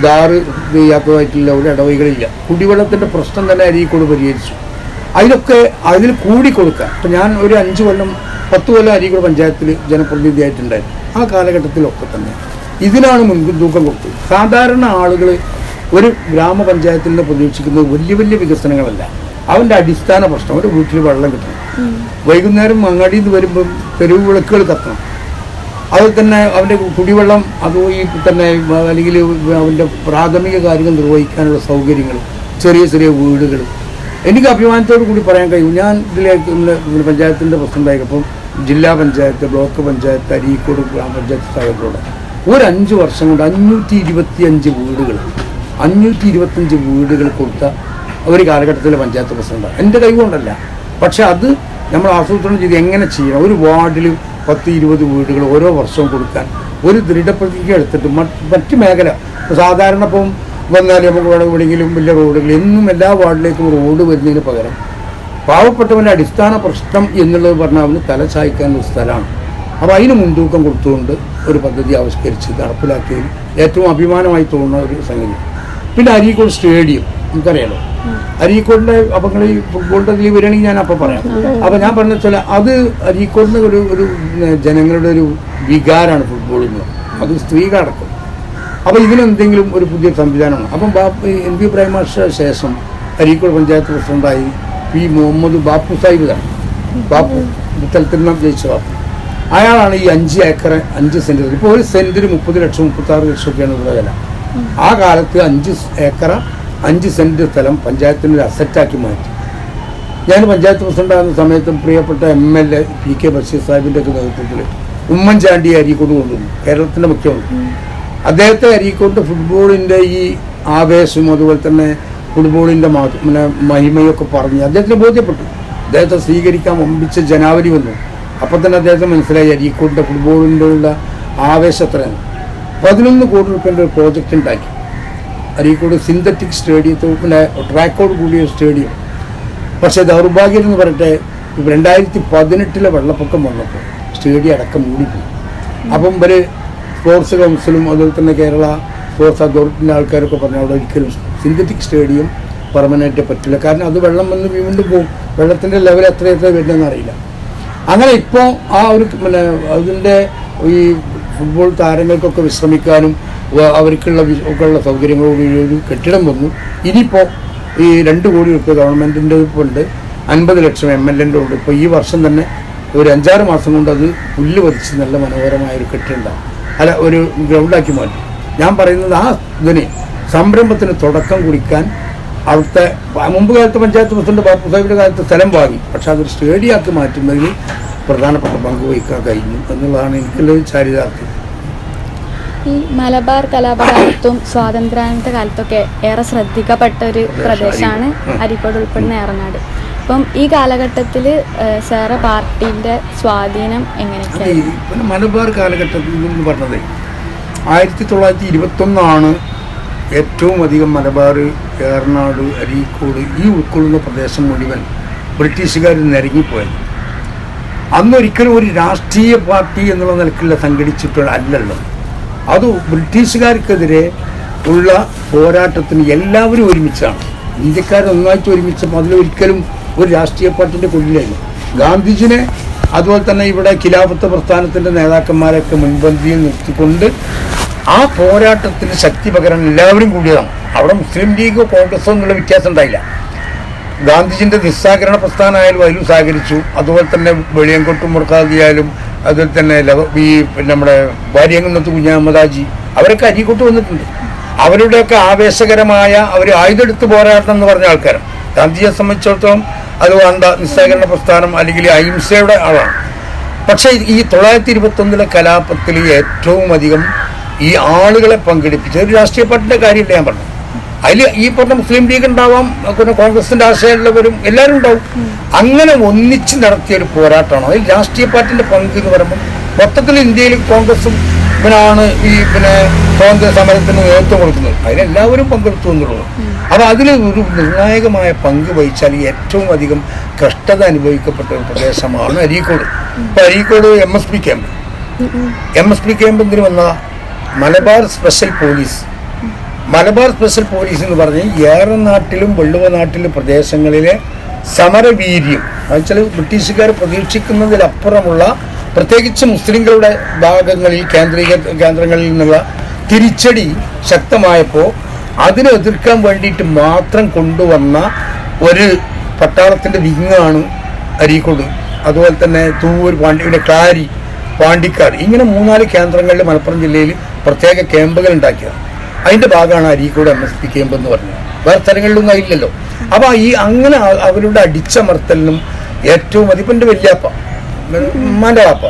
S2: ധാറ് ചെയ്യാത്തതോ ആയിട്ടുള്ള ഒരു ഇടവഴികളില്ല. കുടിവെള്ളത്തിൻ്റെ പ്രശ്നം തന്നെ അരീക്കോട് പരിഹരിച്ചു. അതിൽ കൂടി കൊടുക്കുക. ഇപ്പം ഞാൻ ഒരു 5 കൊല്ലം 10 കൊല്ലം അരീക്കോട് പഞ്ചായത്തിൽ ജനപ്രതിനിധിയായിട്ടുണ്ടായിരുന്നു. ആ കാലഘട്ടത്തിലൊക്കെ തന്നെ ഇതിനാണ് മുൻതൂക്കം കൊടുത്തത്. സാധാരണ ആളുകൾ ഒരു ഗ്രാമപഞ്ചായത്തിൽ നിന്ന് പ്രതീക്ഷിക്കുന്നത് വലിയ വലിയ വികസനങ്ങളല്ല. അവൻ്റെ അടിസ്ഥാന പ്രശ്നം ഒരു വീട്ടിൽ വെള്ളം കിട്ടണം, വൈകുന്നേരം അങ്ങാടിയിൽ നിന്ന് വരുമ്പം തെരുവ് വിളക്കുകൾ കത്തണം, അതിൽ തന്നെ അവൻ്റെ കുടിവെള്ളം, അത് ഈ തന്നെ അല്ലെങ്കിൽ അവൻ്റെ പ്രാഥമിക കാര്യങ്ങൾ നിർവഹിക്കാനുള്ള സൗകര്യങ്ങൾ, ചെറിയ ചെറിയ വീടുകൾ. എനിക്ക് അഭിമാനത്തോടു കൂടി പറയാൻ കഴിയും, ഞാൻ ഇതിലേക്ക് പഞ്ചായത്തിൻ്റെ പ്രസിഡൻ്റായപ്പോൾ ജില്ലാ പഞ്ചായത്ത്, ബ്ലോക്ക് പഞ്ചായത്ത്, അരീക്കോട് ഗ്രാമപഞ്ചായത്ത് സഹകരണത്തോടെ ഒരു 5 വർഷം കൊണ്ട് 525 വീടുകൾ കൊടുത്ത ഒരു കാലഘട്ടത്തിലെ പഞ്ചായത്ത് പ്രസിഡന്റാണ്. എൻ്റെ കൈകൊണ്ടല്ല, പക്ഷെ അത് നമ്മൾ ആസൂത്രണം ചെയ്ത് എങ്ങനെ ചെയ്യണം. ഒരു വാർഡിൽ 10-20 വീടുകൾ ഓരോ വർഷവും കൊടുക്കാൻ ഒരു ദൃഢപ്രതിജ്ഞ എടുത്തിട്ട് മറ്റ് മേഖല സാധാരണ ഇപ്പം വന്നാൽ നമുക്ക് എവിടെയെങ്കിലും വലിയ റോഡുകൾ എന്നും എല്ലാ വാർഡിലേക്കും റോഡ് വരുന്നതിന് പകരം പാവപ്പെട്ടവൻ്റെ അടിസ്ഥാന പ്രശ്നം എന്നുള്ളത് പറഞ്ഞാൽ അവന് തല ചായ്ക്കാനുള്ള സ്ഥലമാണ്. അപ്പോൾ അതിന് മുൻതൂക്കം കൊടുത്തുകൊണ്ട് ഒരു പദ്ധതി ആവിഷ്കരിച്ച് നടപ്പിലാക്കിയതിൽ ഏറ്റവും അഭിമാനമായി തോന്നുന്ന ഒരു സംഗതി. പിന്നെ അരീക്കോട് സ്റ്റേഡിയം നമുക്കറിയാലോ. അരീക്കോടിൻ്റെ അപ്പം നിങ്ങൾ ഈ ഫുട്ബോളിൻ്റെ ഇതിൽ വരികയാണെങ്കിൽ ഞാൻ അപ്പം പറയാം. അപ്പം ഞാൻ പറഞ്ഞ വെച്ചാൽ അത് അരീക്കോടിൻ്റെ ഒരു ജനങ്ങളുടെ ഒരു വികാരമാണ് ഫുട്ബോൾ എന്ന്. അത് സ്ത്രീകളടക്കം. അപ്പോൾ ഇതിനെന്തെങ്കിലും ഒരു പുതിയ സംവിധാനമാണ്. അപ്പം NP ഇബ്രാഹിം മാഷിന് ശേഷം അരീക്കോട് പഞ്ചായത്ത് പ്രസിഡന്റായി P. മുഹമ്മദ് ബാപ്പു സാഹിബ്. ബാപ്പു തലത്തിരുന്ന ജയിച്ച ബാപ്പു. അയാളാണ് ഈ 5 ഏക്കർ 5 സെന്റ്. ഇപ്പോൾ ഒരു സെന്റിന് 30 ലക്ഷം 36 ലക്ഷമൊക്കെയാണ് ഇവിടെ വില. ആ കാലത്ത് 5 ഏക്കർ 5 സെന്റ് സ്ഥലം പഞ്ചായത്തിന് ഒരു അസറ്റാക്കി മാറ്റി. ഞാൻ പഞ്ചായത്ത് പ്രസിഡന്റ് ആകുന്ന സമയത്തും പ്രിയപ്പെട്ട MLA PK ബഷീർ സാഹിബിൻ്റെ ഒക്കെ നേതൃത്വത്തിൽ ഉമ്മൻചാണ്ടി അരീക്കോട് കൊണ്ടുവന്നു, കേരളത്തിൻ്റെ മുഖ്യമന്ത്രി. അദ്ദേഹത്തെ അരീക്കോട്ട് ഫുട്ബോളിൻ്റെ ഈ ആവേശം അതുപോലെ തന്നെ ഫുട്ബോളിൻ്റെ മഹിമയൊക്കെ പറഞ്ഞ് അദ്ദേഹത്തിന് ബോധ്യപ്പെട്ടു. അദ്ദേഹത്തെ സ്വീകരിക്കാൻ ഒമ്പിച്ച ജനാവലി വന്നു. അപ്പം തന്നെ അദ്ദേഹത്തിന് മനസ്സിലായി അരീക്കോട്ടിൻ്റെ ഫുട്ബോളിൻ്റെ ഉള്ള ആവേശം എത്രയാണ്. 11 കോടി രൂപയുടെ ഒരു പ്രോജക്റ്റ് ഉണ്ടാക്കി. അരീക്കോട് സിന്തറ്റിക് സ്റ്റേഡിയത്തിൽ ട്രാക്കോട് കൂടിയ സ്റ്റേഡിയം. പക്ഷേ ദൗർഭാഗ്യം എന്ന് പറയട്ടെ, 2018 വെള്ളപ്പൊക്കം വന്നപ്പോൾ സ്റ്റേഡിയം അടക്കം മൂടിപ്പോയി. അപ്പം ഇവർ സ്പോർട്സ് കൗൺസിലും അതുപോലെ തന്നെ കേരള സ്പോർട്സ് അതോറിറ്റിൻ്റെ ആൾക്കാരൊക്കെ പറഞ്ഞു അവിടെ ഒരിക്കലും സിന്തറ്റിക് സ്റ്റേഡിയം പെർമനൻ്റ് പറ്റില്ല, കാരണം അത് വെള്ളം വന്ന് വീണ്ടും പോകും, വെള്ളത്തിൻ്റെ ലെവൽ എത്ര വരുന്നതെന്ന് അറിയില്ല. അങ്ങനെ ഇപ്പോൾ ആ ഒരു അതിൻ്റെ ഈ ഫുട്ബോൾ താരങ്ങൾക്കൊക്കെ വിശ്രമിക്കാനും അവർക്കുള്ള സൗകര്യങ്ങളോട് ഒരു കെട്ടിടം വന്നു. ഇനിയിപ്പോൾ ഈ 2 കോടി രൂപ ഗവൺമെൻറ്റിൻ്റെ ഉണ്ട്, 50 ലക്ഷം MLA ഉണ്ട്. ഇപ്പോൾ ഈ വർഷം തന്നെ ഒരു 5-6 മാസം കൊണ്ട് അത് പുല്ല് പതിച്ച് നല്ല മനോഹരമായൊരു കെട്ടിടം അല്ല ഒരു ഗ്രൗണ്ടാക്കി മാറ്റി. ഞാൻ പറയുന്നത് ആ ഇതിന് സംരംഭത്തിന് തുടക്കം കുറിക്കാൻ അവിടുത്തെ മുമ്പ് കാലത്ത് പഞ്ചായത്ത് പ്രസിഡന്റ് ബാപ്പു സാഹിബിൻ്റെ കാലത്ത് സ്ഥലം വാങ്ങി. പക്ഷെ അതൊരു സ്റ്റേഡിയമാക്കി മാറ്റുന്നതിൽ പ്രധാനപ്പെട്ട പങ്ക് വഹിക്കാൻ കഴിഞ്ഞു എന്നുള്ളതാണ് എനിക്കുള്ള ചാരിതാർത്ഥ്യം.
S1: ഈ മലബാർ കലാപകാലത്തും സ്വാതന്ത്ര്യാനന്തര കാലത്തൊക്കെ ഏറെ ശ്രദ്ധിക്കപ്പെട്ട ഒരു പ്രദേശമാണ് അരീക്കോട് ഉൾപ്പെടുന്ന ഏറനാട്. അപ്പം ഈ കാലഘട്ടത്തിൽ സാറെ പാർട്ടിൻ്റെ സ്വാധീനം എങ്ങനെയൊക്കെയാണ്?
S2: മലബാർ കാലഘട്ടത്തിൽ എന്ന് പറഞ്ഞത് 1921 ഏറ്റവും അധികം മലബാർ, ഏറനാട്, അരീക്കോട് ഈ ഉൾക്കൊള്ളുന്ന പ്രദേശം മുഴുവൻ ബ്രിട്ടീഷുകാർ നിരങ്ങിപ്പോയത്. അന്നൊരിക്കലും ഒരു രാഷ്ട്രീയ പാർട്ടി എന്നുള്ള നിലക്കുള്ള സംഘടിച്ചിട്ടല്ലല്ലോ. അത് ബ്രിട്ടീഷുകാർക്കെതിരെ ഉള്ള പോരാട്ടത്തിന് എല്ലാവരും ഒരുമിച്ചാണ്. ഇന്ത്യക്കാരൊന്നായിട്ട് ഒരുമിച്ചപ്പോൾ അതിലൊരിക്കലും ഒരു രാഷ്ട്രീയ പാർട്ടിൻ്റെ കൊള്ളിലായിരുന്നു. ഗാന്ധിജിനെ അതുപോലെ തന്നെ ഇവിടെ ഖിലാഫത്ത് പ്രസ്ഥാനത്തിൻ്റെ നേതാക്കന്മാരൊക്കെ മുൻപന്തിയിൽ നിർത്തിക്കൊണ്ട് ആ പോരാട്ടത്തിന് ശക്തി പകരാൻ എല്ലാവരും കൂടിയതാണ്. അവിടെ മുസ്ലിം ലീഗോ കോൺഗ്രസോ എന്നുള്ള വ്യത്യാസം ഉണ്ടായില്ല. ഗാന്ധിജിൻ്റെ നിസ്സഹകരണ പ്രസ്ഥാനമായാലും അതിലും സഹകരിച്ചു. അതുപോലെ തന്നെ വെളിയങ്കോട്ടും മുർഖാദിയായാലും അതുപോലെ തന്നെ ഈ നമ്മുടെ വാര്യംകുന്നത്ത് കുഞ്ഞഹമ്മദാജി അവരൊക്കെ അരീക്കോട്ട് വന്നിട്ടുണ്ട്. അവരുടെയൊക്കെ ആവേശകരമായ അവർ ആയുധെടുത്ത് പോരാട്ടം എന്ന് പറഞ്ഞ ആൾക്കാരാണ്. ഗാന്ധിജിയെ സംബന്ധിച്ചിടത്തോളം അത് വേണ്ട നിസ്സഹകരണ പ്രസ്ഥാനം അല്ലെങ്കിൽ അഹിംസയുടെ ആളാണ്. പക്ഷേ ഈ 1921 കലാപത്തിൽ ഏറ്റവും അധികം ഈ ആളുകളെ പങ്കെടുപ്പിച്ച ഒരു രാഷ്ട്രീയ പാർട്ടിയുടെ കാര്യമില്ല ഞാൻ പറഞ്ഞു. അതിൽ ഈ പറഞ്ഞ മുസ്ലിം ലീഗ് ഉണ്ടാവാം, പിന്നെ കോൺഗ്രസിൻ്റെ ആശയമുള്ളവരും എല്ലാവരും ഉണ്ടാവും. അങ്ങനെ ഒന്നിച്ച് നടത്തിയൊരു പോരാട്ടമാണ്. അതിൽ രാഷ്ട്രീയ പാർട്ടിൻ്റെ പങ്ക് എന്ന് പറയുമ്പോൾ മൊത്തത്തിൽ ഇന്ത്യയിൽ കോൺഗ്രസും ആണ് ഈ സ്വാതന്ത്ര്യ സമരത്തിന് നേതൃത്വം കൊടുക്കുന്നത്. അതിലെല്ലാവരും പങ്കെടുത്തു എന്നുള്ളത്. അപ്പോൾ അതിൽ ഒരു നിർണായകമായ പങ്ക് വഹിച്ചാൽ ഏറ്റവും അധികം കഷ്ടത അനുഭവിക്കപ്പെട്ട ഒരു പ്രദേശമാണ് അരീക്കോട്. ഇപ്പോൾ അരീക്കോട് MSP ക്യാമ്പ് എന്തിനു വന്നതാ? Malabar special police. Malabar special police എന്ന് പറഞ്ഞ് ഏറനാട്ടിലും വെള്ളുവനാട്ടിലും പ്രദേശങ്ങളിലെ സമരവീര്യം എന്നുവെച്ചാൽ ബ്രിട്ടീഷുകാർ പ്രതീക്ഷിക്കുന്നതിലപ്പുറമുള്ള പ്രത്യേകിച്ച് മുസ്ലിങ്ങളുടെ ഭാഗങ്ങളിൽ കേന്ദ്രങ്ങളിൽ നിന്നുള്ള തിരിച്ചടി ശക്തമായപ്പോൾ അതിനെ എതിർക്കാൻ വേണ്ടിയിട്ട് മാത്രം കൊണ്ടുവന്ന ഒരു പട്ടാളത്തിൻ്റെ വിങ്ങാണ് അരീക്കോട്. അതുപോലെ തന്നെ തൂവൂർ, ക്ലാരി, പാണ്ടിക്കാട് ഇങ്ങനെ 3-4 കേന്ദ്രങ്ങളിൽ മലപ്പുറം ജില്ലയിൽ പ്രത്യേക ക്യാമ്പുകൾ ഉണ്ടാക്കിയത്. അതിൻ്റെ ഭാഗമാണ് അരീക്കോട് MSP ക്യാമ്പ് എന്ന് പറഞ്ഞത്. വേറെ സ്ഥലങ്ങളിലൊന്നും അതില്ലല്ലോ. അപ്പോൾ അങ്ങനെ അവരുടെ അടിച്ചമർത്തലിനും ഏറ്റവും ഇപ്പം എൻ്റെ വല്യാപ്പ, ഉമ്മാൻ്റെ വാപ്പ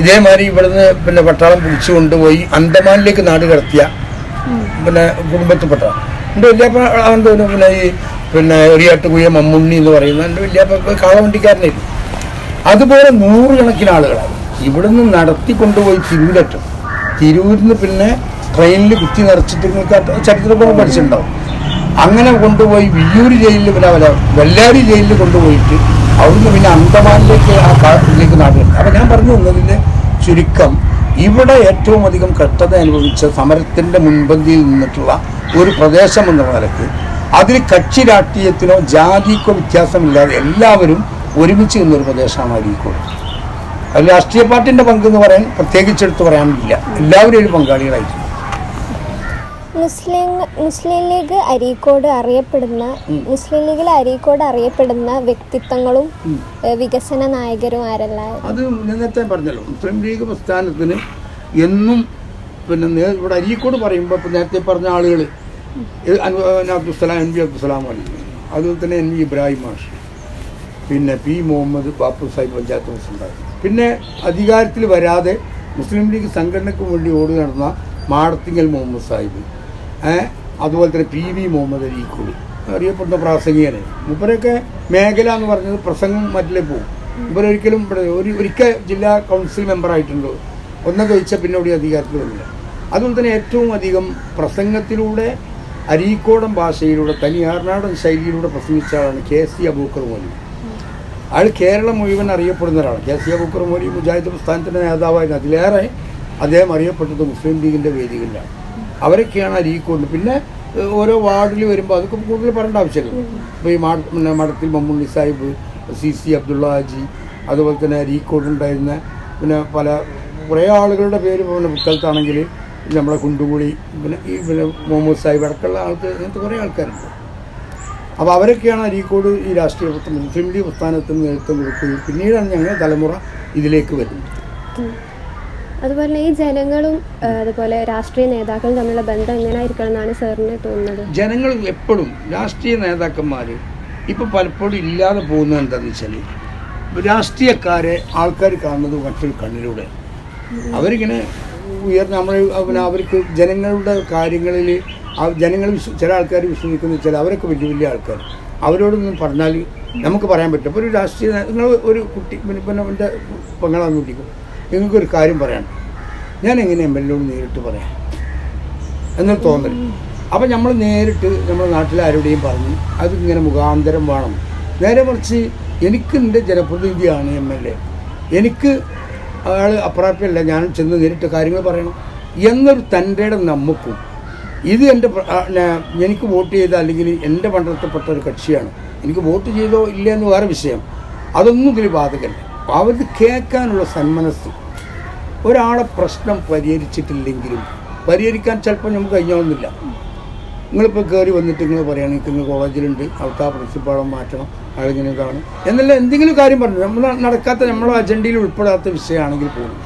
S2: ഇതേമാതിരി ഇവിടുന്ന് പട്ടാളം പിടിച്ചു കൊണ്ടുപോയി അന്തമാനിലേക്ക് നാട് കടത്തിയ കുടുംബത്തിൽപ്പെട്ട എൻ്റെ വല്യാപ്പ എന്തോന്നു ഈ എറിയാട്ടുകുയ്യ മമ്മുണ്ണി എന്ന് പറയുന്ന എൻ്റെ വല്യാപ്പ കാളവണ്ടിക്കാരനായിരുന്നു. അതുപോലെ 100 കണക്കിന് ആളുകളാണ് ഇവിടുന്ന് നടത്തിക്കൊണ്ടുപോയി തിരൂരറ്റം. തിരൂരിൽ നിന്ന് ട്രെയിനിൽ കുത്തി നിറച്ചിട്ട് ചരിത്രമൊക്കെ പഠിച്ചിട്ടുണ്ടാവും. അങ്ങനെ കൊണ്ടുപോയി വിയ്യൂർ ജയിലിൽ വെള്ളാരി ജയിലിൽ കൊണ്ടുപോയിട്ട് അവിടുന്ന് അന്തമാനിലേക്ക് ആ കാട്ടിലേക്ക് നാടുകടത്തി. അപ്പം ഞാൻ പറഞ്ഞു തന്നതിൻ്റെ ചുരുക്കം ഇവിടെ ഏറ്റവും അധികം കഷ്ടത അനുഭവിച്ച സമരത്തിൻ്റെ മുൻപന്തിയിൽ നിന്നിട്ടുള്ള ഒരു പ്രദേശം എന്ന നിലയ്ക്ക് അതിൽ കക്ഷി രാഷ്ട്രീയത്തിനോ ജാതിക്കോ വ്യത്യാസമില്ലാതെ എല്ലാവരും ഒരുമിച്ച് നിന്നൊരു പ്രദേശമാണ് അരീക്കോട്. അതിൽ രാഷ്ട്രീയ പാർട്ടിൻ്റെ പങ്കെന്ന് പറയാൻ പ്രത്യേകിച്ചെടുത്ത് പറയാനില്ല. എല്ലാവരും ഒരു പങ്കാളികളായിട്ടുണ്ട്.
S4: മുസ്ലിം ലീഗ് അരീക്കോട് അറിയപ്പെടുന്ന വ്യക്തിത്വങ്ങളും വികസന നായകരും ആരെല്ലാം?
S2: അത് നേരത്തെ പറഞ്ഞല്ലോ, മുസ്ലിം ലീഗ് പ്രസ്ഥാനത്തിന് എന്നും പിന്നെ ഇവിടെ അരീക്കോട് പറയുമ്പോൾ ഇപ്പം നേരത്തെ പറഞ്ഞ ആളുകൾ അബ്ദുസ്സലാം എൻ വി അബ്ദുസ്സലാം അലി, അതുപോലെ തന്നെ എൻ വി ഇബ്രാഹിം മാഷ്, പിന്നെ പി മുഹമ്മദ് ബാപ്പു സാഹിബ് പഞ്ചായത്ത് പ്രസിഡന്റ്, പിന്നെ അധികാരത്തിൽ വരാതെ മുസ്ലിം ലീഗ് സംഘടനയ്ക്ക് വേണ്ടി ഓടി നടന്ന മാടത്തിങ്ങൽ മുഹമ്മദ് സാഹിബ്, അതുപോലെ തന്നെ പി വി മുഹമ്മദ് അരീക്കോട് അറിയപ്പെടുന്ന പ്രാസംഗികനെ. മൂപ്പരൊക്കെ മേഖല എന്ന് പറഞ്ഞത് പ്രസംഗം മറ്റിലേ പോകും. ഇവരൊരിക്കലും ഒരിക്കൽ ജില്ലാ കൗൺസിൽ മെമ്പറായിട്ടുണ്ടോ ഒന്നൊക്കെ ചോദിച്ചാൽ പിന്നെ ഇവിടെ അധികാരത്തിൽ വരില്ല. അതുപോലെ തന്നെ ഏറ്റവും അധികം പ്രസംഗത്തിലൂടെ അരീക്കോടൻ ഭാഷയിലൂടെ തനി ആർനാടൻ ശൈലിയിലൂടെ പ്രസംഗിച്ച ആളാണ് KC അബൂക്കർ മൗലവി. അയാൾ കേരളം മുഴുവൻ അറിയപ്പെടുന്ന ഒരാളാണ്. KC അബൂക്കർ മൗലവി മുജാഹിദ് പ്രസ്ഥാനത്തിൻ്റെ നേതാവായിരുന്നു. അതിലേറെ അദ്ദേഹം അറിയപ്പെട്ടത് മുസ്ലിം ലീഗിൻ്റെ വേദികളിലാണ്. അവരൊക്കെയാണ് അരീക്കോട്. പിന്നെ ഓരോ വാർഡിൽ വരുമ്പോൾ അതൊക്കെ കൂടുതൽ പറയേണ്ട ആവശ്യമില്ല. ഇപ്പോൾ ഈ മഠത്തിൽ മമ്മുണ്ണി സാഹിബ്, CC അബ്ദുള്ള ഹാജി, അതുപോലെ തന്നെ അരീക്കോടുണ്ടായിരുന്ന പിന്നെ കുറേ ആളുകളുടെ പേര് പിന്നെ പുസ്തകത്താണെങ്കിൽ നമ്മളെ കുണ്ടുകുളി, പിന്നെ മുഹമ്മദ് സാഹിബ് അടക്കമുള്ള ആൾക്ക്, അങ്ങനത്തെ കുറേ ആൾക്കാരുണ്ട്. അപ്പോൾ അവരൊക്കെയാണ് അരീക്കോട് ഈ രാഷ്ട്രീയ മുസ്ലിം ലീഗ് പ്രസ്ഥാനത്തിന് നേതൃത്വം കൊടുക്കുകയും പിന്നീടാണ് ഞങ്ങളുടെ തലമുറ ഇതിലേക്ക് വരുന്നത്.
S3: അതുപോലെ ഈ ജനങ്ങളും അതുപോലെ രാഷ്ട്രീയ നേതാക്കളും തമ്മിലുള്ള ബന്ധം എങ്ങനെയായിരിക്കണം എന്നാണ് സാറിന് തോന്നുന്നത്?
S2: ജനങ്ങൾ എപ്പോഴും രാഷ്ട്രീയ നേതാക്കന്മാർ ഇപ്പോൾ പലപ്പോഴും ഇല്ലാതെ പോകുന്നത് എന്താണെന്ന് വെച്ചാൽ, രാഷ്ട്രീയക്കാരെ ആൾക്കാർ കാണുന്നത് മറ്റൊരു കണ്ണിലൂടെ. അവരിങ്ങനെ പിന്നെ അവർക്ക് ജനങ്ങളുടെ കാര്യങ്ങളിൽ ജനങ്ങൾ ചില ആൾക്കാർ വിശ്വസിക്കുന്ന ചില അവരൊക്കെ വലിയ വലിയ ആൾക്കാർ, അവരോടൊന്നും പറഞ്ഞാൽ നമുക്ക് പറയാൻ പറ്റും. അപ്പോൾ ഒരു രാഷ്ട്രീയ നിങ്ങൾ ഒരു കുട്ടി പിന്നെ എൻ്റെ പെങ്ങളാന്ന് കുട്ടിക്കും നിങ്ങൾക്കൊരു കാര്യം പറയാൻ, ഞാൻ എങ്ങനെ MLA നേരിട്ട് പറയാം എന്നൊരു തോന്നൽ. അപ്പം നമ്മൾ നേരിട്ട് നമ്മുടെ നാട്ടിലാരുടെയും പറഞ്ഞ് അതിങ്ങനെ മുഖാന്തരം വേണം. നേരെ മറിച്ച് എനിക്ക് എൻ്റെ ജനപ്രതിനിധിയാണ് MLA, എനിക്ക് അയാൾ അപ്രാപ്യമല്ല, ഞാൻ ചെന്ന് നേരിട്ട് കാര്യങ്ങൾ പറയണം എന്നൊരു തൻ്റെ നമുക്കും, ഇത് എനിക്ക് വോട്ട് ചെയ്ത അല്ലെങ്കിൽ എൻ്റെ മണ്ഡലത്തിൽപ്പെട്ട ഒരു കക്ഷിയാണ്, എനിക്ക് വോട്ട് ചെയ്തോ ഇല്ല എന്ന് വേറെ വിഷയം, അതൊന്നും ഇതിൽ ബാധകമല്ല. അവർക്ക് കേൾക്കാനുള്ള സന്മനസ്. ഒരാളെ പ്രശ്നം പരിഹരിച്ചിട്ടില്ലെങ്കിലും പരിഹരിക്കാൻ ചിലപ്പോൾ നമുക്ക് കഴിഞ്ഞോന്നില്ല. നിങ്ങളിപ്പോൾ കയറി വന്നിട്ട് നിങ്ങൾ പറയുകയാണെങ്കിൽ നിങ്ങൾ കോളേജിലുണ്ട്, അവിടുത്തെ ആ പ്രിൻസിപ്പാളെ മാറ്റണം, അയാളിങ്ങനെ ഇതാണ് എന്നല്ല എന്തെങ്കിലും കാര്യം പറഞ്ഞു, നമ്മൾ നടക്കാത്ത നമ്മളെ അജണ്ടയിൽ ഉൾപ്പെടാത്ത വിഷയമാണെങ്കിൽ പോലും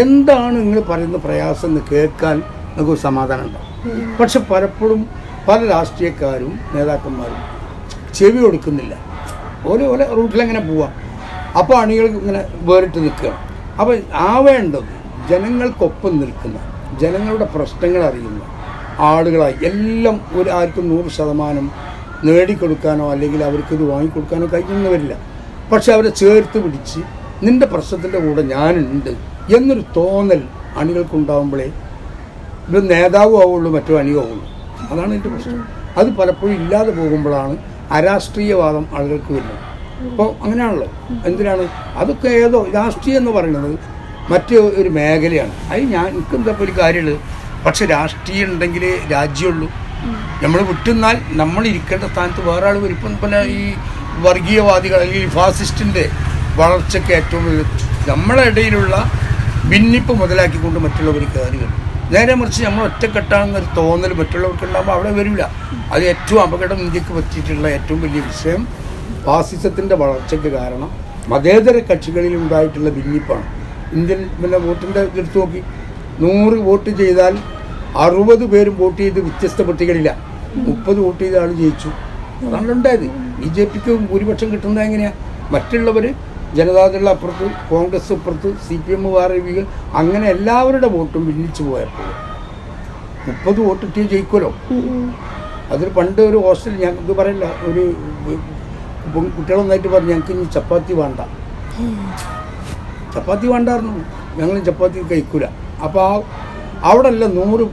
S2: എന്താണ് നിങ്ങൾ പറയുന്ന പ്രയാസം എന്ന് കേൾക്കാൻ നമുക്ക് സമാധാനം ഉണ്ടാവും. പക്ഷെ പലപ്പോഴും പല രാഷ്ട്രീയക്കാരും നേതാക്കന്മാരും ചെവി കൊടുക്കുന്നില്ല. ഓരോ റൂട്ടിലെങ്ങനെ പോവാം. അപ്പോൾ അണികൾ ഇങ്ങനെ വേറിട്ട് നിൽക്കുകയാണ്. അപ്പോൾ ആവേണ്ടത് ജനങ്ങൾക്കൊപ്പം നിൽക്കുന്ന, ജനങ്ങളുടെ പ്രശ്നങ്ങൾ അറിയുന്ന ആളുകളായി എല്ലാം ആർക്കും 100% നേടിക്കൊടുക്കാനോ അല്ലെങ്കിൽ അവർക്കിത് വാങ്ങിക്കൊടുക്കാനോ കഴിഞ്ഞൊന്നും വരില്ല. പക്ഷെ അവരെ ചേർത്ത് പിടിച്ച് നിൻ്റെ പ്രശ്നത്തിൻ്റെ കൂടെ ഞാനുണ്ട് എന്നൊരു തോന്നൽ അണികൾക്കുണ്ടാകുമ്പോഴേ ഇത് നേതാവും ആവുള്ളൂ, മറ്റോ അണിയാവുള്ളൂ. അതാണ് എൻ്റെ പ്രശ്നം. അത് പലപ്പോഴും ഇല്ലാതെ പോകുമ്പോഴാണ് അരാഷ്ട്രീയവാദം ആളുകൾക്ക് വരുന്നത്. അപ്പോൾ അങ്ങനെയാണല്ലോ. എന്തിനാണ് അതൊക്കെ ഏതോ രാഷ്ട്രീയം എന്ന് പറയുന്നത് മറ്റൊരു മേഖലയാണ്. അത് എനിക്കെന്താ ഒരു കാര്യമുള്ളത്. പക്ഷെ രാഷ്ട്രീയം ഉണ്ടെങ്കിൽ രാജ്യമുള്ളൂ. നമ്മൾ വിട്ടുന്നാൽ നമ്മൾ ഇരിക്കേണ്ട സ്ഥാനത്ത് വേറെ ആൾ വരും. ഇപ്പം പിന്നെ ഈ വർഗീയവാദികൾ അല്ലെങ്കിൽ ഫാസിസ്റ്റിൻ്റെ വളർച്ചയ്ക്ക് ഏറ്റവും നമ്മളെ ഇടയിലുള്ള ഭിന്നിപ്പ് മുതലാക്കിക്കൊണ്ട് മറ്റുള്ളവർ കയറി വരും. നേരെ മറിച്ച് നമ്മൾ ഒറ്റക്കെട്ടാണെന്നൊരു തോന്നൽ മറ്റുള്ളവർക്ക് ഉണ്ടാകുമ്പോൾ അവിടെ വരില്ല. അത് ഏറ്റവും അപകടം ഇന്ത്യക്ക് പറ്റിയിട്ടുള്ള ഏറ്റവും വലിയ വിഷയം ഫാസിസത്തിൻ്റെ വളർച്ചയ്ക്ക് കാരണം മതേതര കക്ഷികളിൽ ഉണ്ടായിട്ടുള്ള ഭിന്നിപ്പാണ്. ഇന്ത്യൻ പിന്നെ വോട്ടിൻ്റെ എടുത്തു നോക്കി 100 വോട്ട് ചെയ്താൽ 60 പേരും വോട്ട് ചെയ്ത് വ്യത്യസ്ത പട്ടികളില്ല. 30 വോട്ട് ചെയ്ത ആൾ ജയിച്ചു. അതാണ് ഉണ്ടായത്. BJPക്ക് ഭൂരിപക്ഷം കിട്ടുന്നത് എങ്ങനെയാണ്? മറ്റുള്ളവർ ജനതാദൾ അപ്പുറത്ത്, കോൺഗ്രസ് അപ്പുറത്ത്, CPM വേറെ, അങ്ങനെ എല്ലാവരുടെ വോട്ടും ഭിന്നിച്ചു പോയപ്പോൾ 30 വോട്ടിട്ട് ജയിക്കുമല്ലോ. അതിൽ പണ്ട് ഒരു ഹോസ്റ്റലിൽ ഞാൻ ഇത് പറയില്ല, ഒരു കുട്ടികളൊന്നായിട്ട് പറഞ്ഞു ഞങ്ങൾക്ക് ഇനി ചപ്പാത്തി വേണ്ടായിരുന്നു, ഞങ്ങൾ ചപ്പാത്തി കഴിക്കൂല. അപ്പോൾ അവിടെ അല്ല 100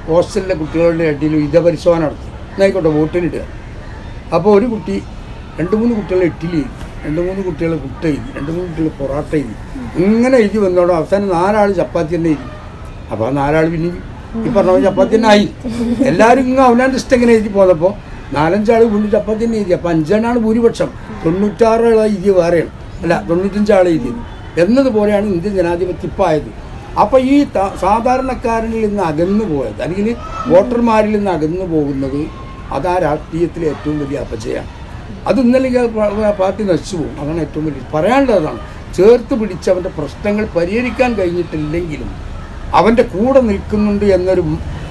S2: ഹോസ്റ്റലിലെ കുട്ടികളുടെ ഇടയിൽ പരിശോധന നടത്തി. എന്നായിക്കോട്ടെ വോട്ടിനിടുക. അപ്പോൾ ഒരു കുട്ടി 2-3 കുട്ടികളെ ഇഡ്ഡലി എഴുതി, 2-3 കുട്ടികളെ പുട്ട് എഴുതി, 2-3 കുട്ടികൾ പൊറാട്ട എഴുതി, ഇങ്ങനെ എഴുതി വന്നോടോ അവസാനം 4 ആൾ ചപ്പാത്തി തന്നെ എഴുതി. അപ്പോൾ ആ 4 ആൾ പിന്നെ ഈ പറഞ്ഞ ചപ്പാത്തി തന്നെ ആയി. എല്ലാവരും ഇങ്ങനെ അവനാൻ്റെ ഇഷ്ടം ഇങ്ങനെ എഴുതി പോന്നപ്പോൾ 4-5 ആൾ വീണ്ടും ചപ്പാത്തി തന്നെ എഴുതി. അപ്പോൾ 5 എണ്ണമാണ് ഭൂരിപക്ഷം. 96 ആൾ എഴുതിയ വേറെയാണ്, അല്ല 95 ആൾ എഴുതിയത് എന്നതുപോലെയാണ് ഇന്ത്യൻ ജനാധിപത്യം ഇപ്പോൾ ആയത്. അപ്പോൾ ഈ സാധാരണക്കാരനിൽ നിന്ന് അകന്നു പോയത് അല്ലെങ്കിൽ വോട്ടർമാരിൽ നിന്ന് അകന്നു പോകുന്നത് അത് ആ രാഷ്ട്രീയത്തിലെ ഏറ്റവും വലിയ അപജയമാണ്. അത് ഇന്നല്ലെങ്കിൽ പാർട്ടി നശിച്ചു പോകും. അതാണ് ഏറ്റവും വലിയ പറയാനുള്ളതാണ്. ചേർത്ത് പിടിച്ച് അവൻ്റെ പ്രശ്നങ്ങൾ പരിഹരിക്കാൻ കഴിഞ്ഞിട്ടില്ലെങ്കിലും അവൻ്റെ കൂടെ നിൽക്കുന്നുണ്ട് എന്നൊരു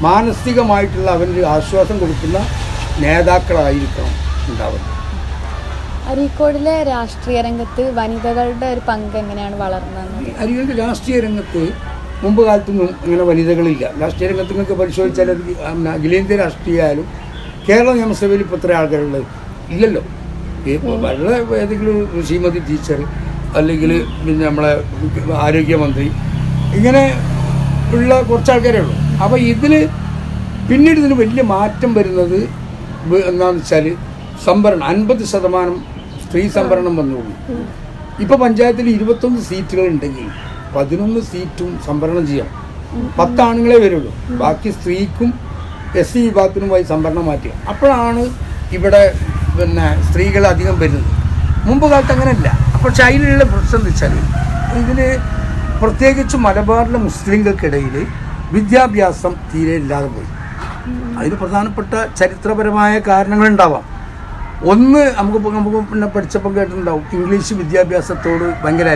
S2: മാനസികമായിട്ടുള്ള അവൻ്റെ ആശ്വാസം കൊടുക്കുന്ന നേതാക്കളായിരിക്കണം ഉണ്ടാവുന്നത്.
S1: അരീക്കോടിലെ രാഷ്ട്രീയ രംഗത്ത് വനിതകളുടെ ഒരു പങ്ക് എങ്ങനെയാണ് വളർന്നത്?
S2: അരീക്കോട് രാഷ്ട്രീയ രംഗത്ത് മുമ്പ് കാലത്തൊന്നും അങ്ങനെ വനിതകളില്ല. രാഷ്ട്രീയ രംഗത്ത് നിങ്ങൾക്ക് പരിശോധിച്ചാൽ അഖിലേന്ത്യാ രാഷ്ട്രീയമായാലും കേരള നിയമസഭയിൽ ഇപ്പോൾ ഇത്ര ആൾക്കാരുള്ളത് ഇല്ലല്ലോ. വളരെ ഏതെങ്കിലും ശ്രീമതി ടീച്ചർ അല്ലെങ്കിൽ പിന്നെ നമ്മളെ ആരോഗ്യമന്ത്രി ഇങ്ങനെ ഉള്ള കുറച്ച് ആൾക്കാരേ ഉള്ളൂ. അപ്പോൾ പിന്നീട് ഇതിന് വലിയ മാറ്റം വരുന്നത് എന്താണെന്ന് വെച്ചാൽ സംവരണം 50% സ്ത്രീ സംവരണം വന്നുള്ളൂ. ഇപ്പോൾ പഞ്ചായത്തിൽ 21 സീറ്റുകൾ ഉണ്ടെങ്കിൽ 11 സീറ്റും സംവരണം ചെയ്യാം. 10 ആണുങ്ങളെ വരുള്ളൂ. ബാക്കി സ്ത്രീക്കും SC വിഭാഗത്തിനുമായി സംവരണം മാറ്റുക. അപ്പോഴാണ് ഇവിടെ പിന്നെ സ്ത്രീകൾ അധികം വരുന്നത്. മുമ്പ് കാലത്ത് അങ്ങനെയല്ല. പക്ഷെ അതിലുള്ള പ്രശ്നം എന്ന് വെച്ചാൽ ഇതിൽ പ്രത്യേകിച്ച് മലബാറിലെ മുസ്ലിങ്ങൾക്കിടയിൽ വിദ്യാഭ്യാസം തീരെ ഇല്ലാതെ പോയി. അതിന് പ്രധാനപ്പെട്ട ചരിത്രപരമായ കാരണങ്ങളുണ്ടാവാം. ഒന്ന് നമുക്ക് പിന്നെ പഠിച്ചപ്പോൾ കേട്ടിട്ടുണ്ടാവും, ഇംഗ്ലീഷ് വിദ്യാഭ്യാസത്തോട് ഭയങ്കര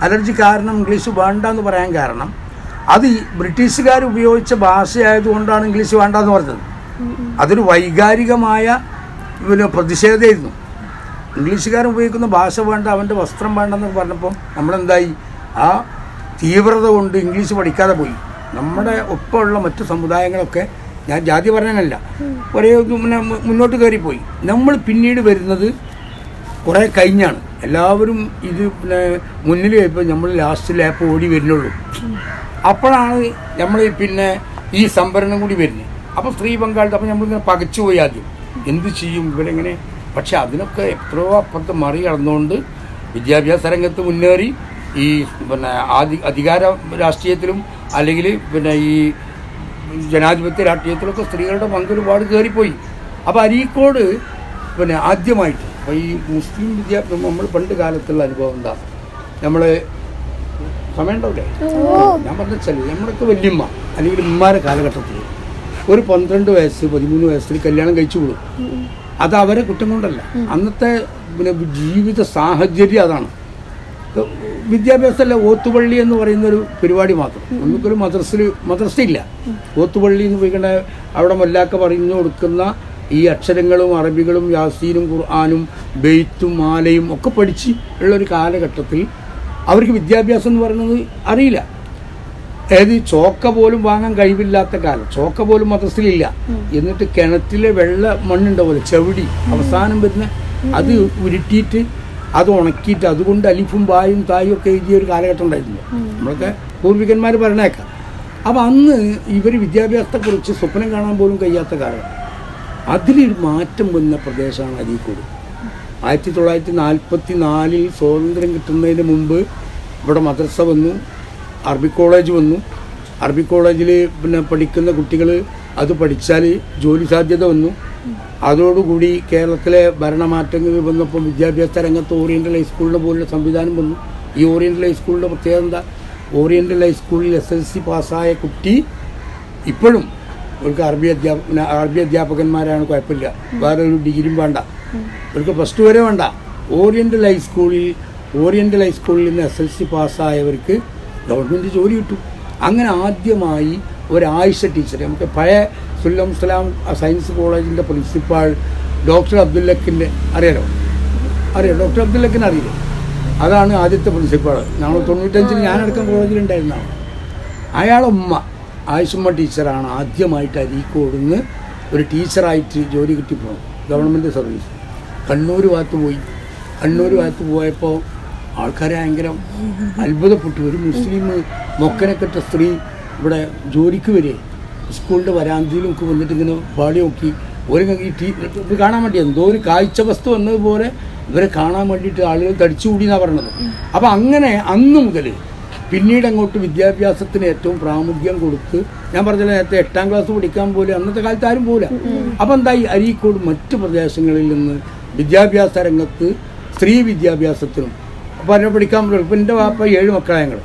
S2: അലർജി കാരണം ഇംഗ്ലീഷ് വേണ്ട എന്ന് പറയാൻ കാരണം അത് ഈ ബ്രിട്ടീഷുകാർ ഉപയോഗിച്ച ഭാഷയായതുകൊണ്ടാണ് ഇംഗ്ലീഷ് വേണ്ട എന്ന് പറഞ്ഞത്. അതൊരു വൈകാരികമായ പിന്നെ പ്രതിഷേധമായിരുന്നു. ഇംഗ്ലീഷുകാരൻ ഉപയോഗിക്കുന്ന ഭാഷ വേണ്ട, അവൻ്റെ വസ്ത്രം വേണ്ടെന്ന് പറഞ്ഞപ്പോൾ നമ്മളെന്തായി, ആ തീവ്രത കൊണ്ട് ഇംഗ്ലീഷ് പഠിക്കാതെ പോയി. നമ്മുടെ ഒപ്പമുള്ള മറ്റു സമുദായങ്ങളൊക്കെ, ഞാൻ ജാതി പറയാനല്ല, കുറേ പിന്നെ മുന്നോട്ട് കയറിപ്പോയി. നമ്മൾ പിന്നീട് വരുന്നത് കുറേ കഴിഞ്ഞാണ്. എല്ലാവരും ഇത് പിന്നെ മുന്നിൽ പോയപ്പോൾ നമ്മൾ ലാസ്റ്റ് ലാപ്പ് ഓടി വരുന്നുള്ളൂ. അപ്പോഴാണ് നമ്മൾ പിന്നെ ഈ സംവരണം കൂടി വരുന്നത്. അപ്പോൾ സ്ത്രീ പങ്കാളിത്തം, അപ്പോൾ നമ്മളിങ്ങനെ പകച്ചുപോയി. ആദ്യം എന്ത് ചെയ്യും ഇവരെങ്ങനെ? പക്ഷെ അതിനൊക്കെ എത്രയോ അപ്പുറത്ത് മറികടന്നുകൊണ്ട് വിദ്യാഭ്യാസ രംഗത്ത് മുന്നേറി ഈ പിന്നെ അധികാര രാഷ്ട്രീയത്തിലും അല്ലെങ്കിൽ പിന്നെ ഈ ജനാധിപത്യ രാഷ്ട്രീയത്തിലൊക്കെ സ്ത്രീകളുടെ പങ്ക് ഒരുപാട് കയറിപ്പോയി. അപ്പോൾ അരീക്കോട് പിന്നെ ആദ്യമായിട്ട് അപ്പോൾ ഈ മുസ്ലിം നമ്മൾ പണ്ട് കാലത്തുള്ള അനുഭവം എന്താ, നമ്മൾ സമയം ഉണ്ടാവില്ലേ, ഞാൻ പറഞ്ഞ വെച്ചാൽ നമ്മളൊക്കെ വല്യമ്മ അല്ലെങ്കിൽ ഉമ്മാരെ കാലഘട്ടത്തിൽ ഒരു 12 വയസ്സ് 13 വയസ്സിൽ കല്യാണം കഴിച്ചു വിടും. അത് അവരെ കുറ്റം കൊണ്ടല്ല, അന്നത്തെ പിന്നെ ജീവിത സാഹചര്യം അതാണ്. വിദ്യാഭ്യാസമല്ല, ഓത്തുപള്ളി എന്ന് പറയുന്നൊരു പരിപാടി മാത്രം. നമുക്കൊരു മദ്രസയില്ല. ഓത്തുപള്ളി എന്ന് പോയിക്കണ്ട അവിടെ മൊല്ലാക്ക പറഞ്ഞു കൊടുക്കുന്ന ഈ അക്ഷരങ്ങളും അറബികളും യാസീനും ഖുർആനും ബെയ്ത്തും മാലയും ഒക്കെ പഠിച്ച് ഉള്ളൊരു കാലഘട്ടത്തിൽ അവർക്ക് വിദ്യാഭ്യാസം എന്ന് പറയുന്നത് അറിയില്ല. അതായത് ചോക്ക പോലും വാങ്ങാൻ കഴിവില്ലാത്ത കാലം. ചോക്ക പോലും മദ്രസയിലില്ല. എന്നിട്ട് കിണറ്റിലെ വെള്ള മണ്ണുണ്ടാവുമല്ലോ, ചെവിടി അവസാനം വരുന്ന, അത് ഉരുട്ടിയിട്ട് അത് ഉണക്കിയിട്ട് അതുകൊണ്ട് അലിഫും ബായും തായും ഒക്കെ എഴുതിയ ഒരു കാലഘട്ടം ഉണ്ടായിരുന്നു. നമ്മളൊക്കെ പൂർവികന്മാർ പറഞ്ഞേക്കാം. അപ്പം അന്ന് ഇവർ വിദ്യാഭ്യാസത്തെക്കുറിച്ച് സ്വപ്നം കാണാൻ പോലും കഴിയാത്ത കാലം. അതിലൊരു മാറ്റം വന്ന പ്രദേശമാണ് അരീക്കോട്. 1944 സ്വാതന്ത്ര്യം കിട്ടുന്നതിന് മുമ്പ് ഇവിടെ മദ്രസ വന്നു, അറബിക് കോളേജ് വന്നു. അറബിക് കോളേജിൽ പിന്നെ പഠിക്കുന്ന കുട്ടികൾ അത് പഠിച്ചാൽ ജോലി സാധ്യത വന്നു. അതോടുകൂടി കേരളത്തിലെ ഭരണമാറ്റങ്ങൾ വന്നപ്പോൾ വിദ്യാഭ്യാസ രംഗത്ത് ഓറിയൻ്റൽ ഹൈസ്കൂളിനെ പോലുള്ള സംവിധാനം വന്നു. ഈ ഓറിയൻ്റൽ ഹൈസ്കൂളിൻ്റെ പ്രത്യേകത എന്താ, ഓറിയൻ്റൽ ഹൈസ്കൂളിൽ SSLC പാസ്സായ കുട്ടി ഇപ്പോഴും അവർക്ക് അറബി അധ്യാപകന്മാരാണ്, കുഴപ്പമില്ല, വേറെ ഒരു ഡിഗ്രിയും വേണ്ട, അവർക്ക് +2 വരെ വേണ്ട. ഓറിയൻ്റൽ ഹൈസ്കൂളിൽ നിന്ന് SSLC പാസ്സായവർക്ക് ഗവൺമെൻറ് ജോലി കിട്ടും. അങ്ങനെ ആദ്യമായി ഒരു ആയിഷ ടീച്ചർ, നമുക്ക് പഴയ സുല്ലം സലാം സയൻസ് കോളേജിൻ്റെ പ്രിൻസിപ്പാൾ ഡോക്ടർ അബ്ദുല്ലക്കിൻ്റെ അറിയാം, ഡോക്ടർ അബ്ദുല്ലക്കിനെ അറിയില്ലേ? അതാണ് ആദ്യത്തെ പ്രിൻസിപ്പാൾ. ഞങ്ങൾ 95 ഞാനടക്കം കോളേജിലുണ്ടായിരുന്നതാണ്. അയാളുടെ ഉമ്മ ആയിഷമ്മ ടീച്ചറാണ് ആദ്യമായിട്ട് അരീക്കോടുന്ന് ഒരു ടീച്ചറായിട്ട് ജോലി കിട്ടിപ്പോകും, ഗവൺമെൻറ് സർവീസ്. കണ്ണൂർ ഭാഗത്ത് പോയപ്പോൾ ആൾക്കാരെ ഭയങ്കര അത്ഭുതപ്പെട്ടു. ഒരു മുസ്ലിം മൊക്കനെക്കെട്ട സ്ത്രീ ഇവിടെ ജോലിക്ക് വരെ സ്കൂളിൻ്റെ വരാന്തയിലും ഒക്കെ വന്നിട്ട് ഇങ്ങനെ പാടി നോക്കി. ഒരു ഇത് കാണാൻ വേണ്ടി എന്തോ ഒരു കാഴ്ച വസ്തു വന്നതുപോലെ ഇവരെ കാണാൻ വേണ്ടിയിട്ട് ആളുകൾ തടിച്ചുകൂടി എന്നാണ് പറഞ്ഞത്. അപ്പോൾ അങ്ങനെ അന്ന് മുതൽ പിന്നീട് അങ്ങോട്ട് വിദ്യാഭ്യാസത്തിന് ഏറ്റവും പ്രാമുഖ്യം കൊടുത്ത്, ഞാൻ പറഞ്ഞില്ല നേരത്തെ 8ാം ക്ലാസ് പഠിക്കാൻ പോലും അന്നത്തെ കാലത്ത് ആരും പോകില്ല. അപ്പോൾ എന്തായി, അരീക്കോട് മറ്റ് പ്രദേശങ്ങളിൽ നിന്ന് വിദ്യാഭ്യാസ രംഗത്ത് സ്ത്രീ വിദ്യാഭ്യാസത്തിനും അപ്പോൾ പഠിക്കാൻ പോലും. ഇപ്പം എൻ്റെ വാപ്പ 7 മക്കളായ ഞങ്ങൾ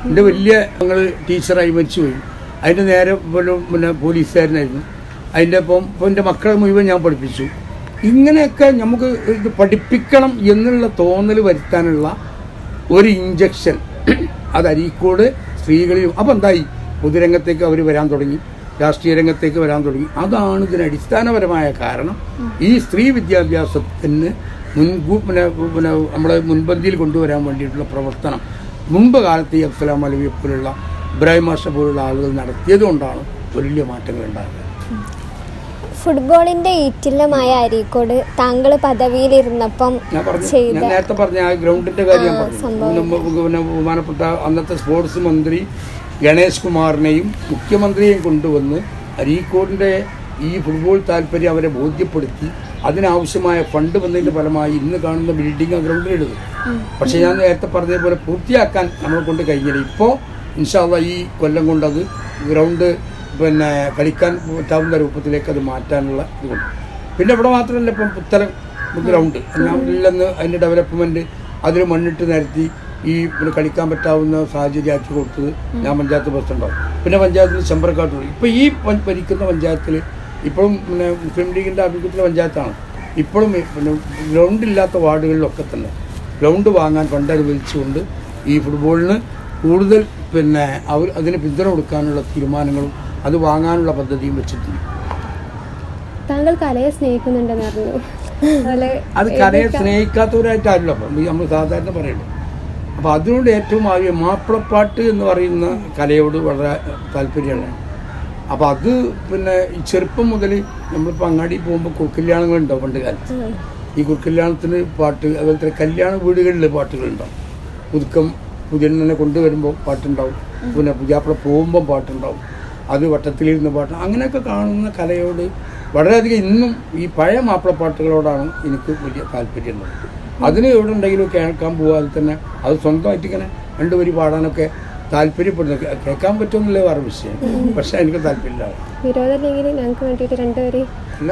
S2: എൻ്റെ വലിയ ഞങ്ങൾ ടീച്ചറായി മരിച്ചുപോയി. അതിൻ്റെ നേരെ പിന്നെ പോലീസുകാരനായിരുന്നു. അതിൻ്റെ ഇപ്പം എൻ്റെ മക്കളെ മുഴുവൻ ഞാൻ പഠിപ്പിച്ചു. ഇങ്ങനെയൊക്കെ നമുക്ക് ഇത് പഠിപ്പിക്കണം എന്നുള്ള തോന്നൽ വരുത്താനുള്ള ഒരു ഇഞ്ചക്ഷൻ അത് അരീക്കോട് സ്ത്രീകളിലും. അപ്പം എന്തായി, പൊതുരംഗത്തേക്ക് അവർ വരാൻ തുടങ്ങി, രാഷ്ട്രീയ രംഗത്തേക്ക് വരാൻ തുടങ്ങി. അതാണ് ഇതിന് അടിസ്ഥാനപരമായ കാരണം. ഈ സ്ത്രീ വിദ്യാഭ്യാസത്തിന് പിന്നെ നമ്മളെ മുൻപന്തിയിൽ കൊണ്ടുവരാൻ വേണ്ടിയിട്ടുള്ള പ്രവർത്തനം മുമ്പ് കാലത്ത് ഈ അബ്ദുൽ സലാം അലവിയെ പോലുള്ള ഇബ്രാഹിം മാഷ പോലുള്ള ആളുകൾ നടത്തിയത് കൊണ്ടാണ് വലിയ മാറ്റങ്ങൾ ഉണ്ടാകുന്നത്.
S4: ഫുട്ബോളിന്റെ ഈറ്റില്ലമായ അരീക്കോട് താങ്കൾ പദവിയിലിരുന്നപ്പം
S2: ഞാൻ നേരത്തെ പറഞ്ഞ ആ ഗ്രൗണ്ടിന്റെ കാര്യം പറഞ്ഞു. ബഹുമാനപ്പെട്ട അന്നത്തെ സ്പോർട്സ് മന്ത്രി ഗണേഷ് കുമാറിനെയും മുഖ്യമന്ത്രിയെയും കൊണ്ടുവന്ന് അരീക്കോടിന്റെ ഈ ഫുട്ബോൾ താല്പര്യം അവരെ ബോധ്യപ്പെടുത്തി അതിനാവശ്യമായ ഫണ്ട് വന്നതിൻ്റെ ഫലമായി ഇന്ന് കാണുന്ന ബിൽഡിംഗ് ആ ഗ്രൗണ്ടിലിടുന്നു. പക്ഷേ ഞാൻ നേരത്തെ പറഞ്ഞതുപോലെ പൂർത്തിയാക്കാൻ നമ്മളെ കൊണ്ട് കഴിഞ്ഞില്ല. ഇപ്പോൾ ഇൻഷാ അല്ലാഹ് ഈ കൊല്ലം കൊണ്ട് അത് ഗ്രൗണ്ട് പിന്നെ കളിക്കാൻ പറ്റാവുന്ന രൂപത്തിലേക്ക് അത് മാറ്റാനുള്ള ഇതുകൊണ്ട്. പിന്നെ ഇവിടെ മാത്രമല്ല, ഇപ്പം പുത്തലം ഗ്രൗണ്ട് ഞാൻ ഇല്ലെന്ന് അതിൻ്റെ ഡെവലപ്മെൻറ്റ് അതിൽ മണ്ണിട്ട് നിരത്തി ഈ പിന്നെ കളിക്കാൻ പറ്റാവുന്ന സാഹചര്യമാക്കി കൊടുത്തത് ഞാൻ പഞ്ചായത്ത് പ്രസിഡൻ്റാവും. പിന്നെ പഞ്ചായത്തിൽ ചെമ്പറക്കാട്ടുള്ളൂ. ഇപ്പോൾ ഈ ഭരിക്കുന്ന പഞ്ചായത്തിൽ ഇപ്പോഴും പിന്നെ മുസ്ലിം ലീഗിൻ്റെ ആഭിമുഖ്യത്തിലെ പഞ്ചായത്താണ്. ഇപ്പോഴും പിന്നെ ഗ്രൗണ്ടില്ലാത്ത വാർഡുകളിലൊക്കെ തന്നെ ഗ്രൗണ്ട് വാങ്ങാൻ ഫണ്ട് അനുവദിച്ചുകൊണ്ട് ഈ ഫുട്ബോളിന് കൂടുതൽ പിന്നെ അതിന് പിന്തുണ കൊടുക്കാനുള്ള തീരുമാനങ്ങളും അത് വാങ്ങാനുള്ള പദ്ധതിയും വെച്ചിട്ടുണ്ട്.
S3: താങ്കൾ കലയെ സ്നേഹിക്കുന്നുണ്ടെന്ന് പറഞ്ഞു.
S2: അത് കലയെ സ്നേഹിക്കാത്തവരായിട്ടാണല്ലോ നമ്മൾ സാധാരണ പറയുന്നത്. അപ്പോൾ അതിനോട് ഏറ്റവും ആദ്യം മാപ്പിളപ്പാട്ട് എന്ന് പറയുന്ന കലയോട് വളരെ താല്പര്യമാണ്. അപ്പോൾ അത് പിന്നെ ഈ ചെറുപ്പം മുതൽ നമ്മളിപ്പോൾ അങ്ങാടി പോകുമ്പോൾ കുറുക്കല്യാണങ്ങളുണ്ടാവും പണ്ട് കാലത്ത്. ഈ കുറുക്കല്യാണത്തിന് പാട്ട്, അതുപോലെ തന്നെ കല്യാണ വീടുകളിൽ പാട്ടുകളുണ്ടാവും. പുതുക്കം പുതിയണ്ണനെ കൊണ്ടുവരുമ്പോൾ പാട്ടുണ്ടാവും, പിന്നെ പുതിയാപ്പിള പോകുമ്പം പാട്ടുണ്ടാവും, അത് വട്ടത്തിലിരുന്ന പാട്ട്. അങ്ങനെയൊക്കെ കാണുന്ന കലയോട് വളരെയധികം ഇന്നും ഈ പഴയ മാപ്പിളപ്പാട്ടുകളോടാണ് എനിക്ക് വലിയ താല്പര്യമുള്ളത്. അതിന് എവിടെ ഉണ്ടെങ്കിലും കേൾക്കാൻ പോകാതെ തന്നെ അത് സ്വന്തമായിട്ട് ഇങ്ങനെ രണ്ടുപേര് പാടാനൊക്കെ താല്പര്യപ്പെടുന്നു. കേൾക്കാൻ പറ്റുമെന്നില്ല വേറെ വിഷയം, പക്ഷെ എനിക്ക് താല്പര്യമില്ല.
S3: ഞങ്ങൾക്ക് വേണ്ടിയിട്ട് രണ്ടുപേര്
S2: അല്ല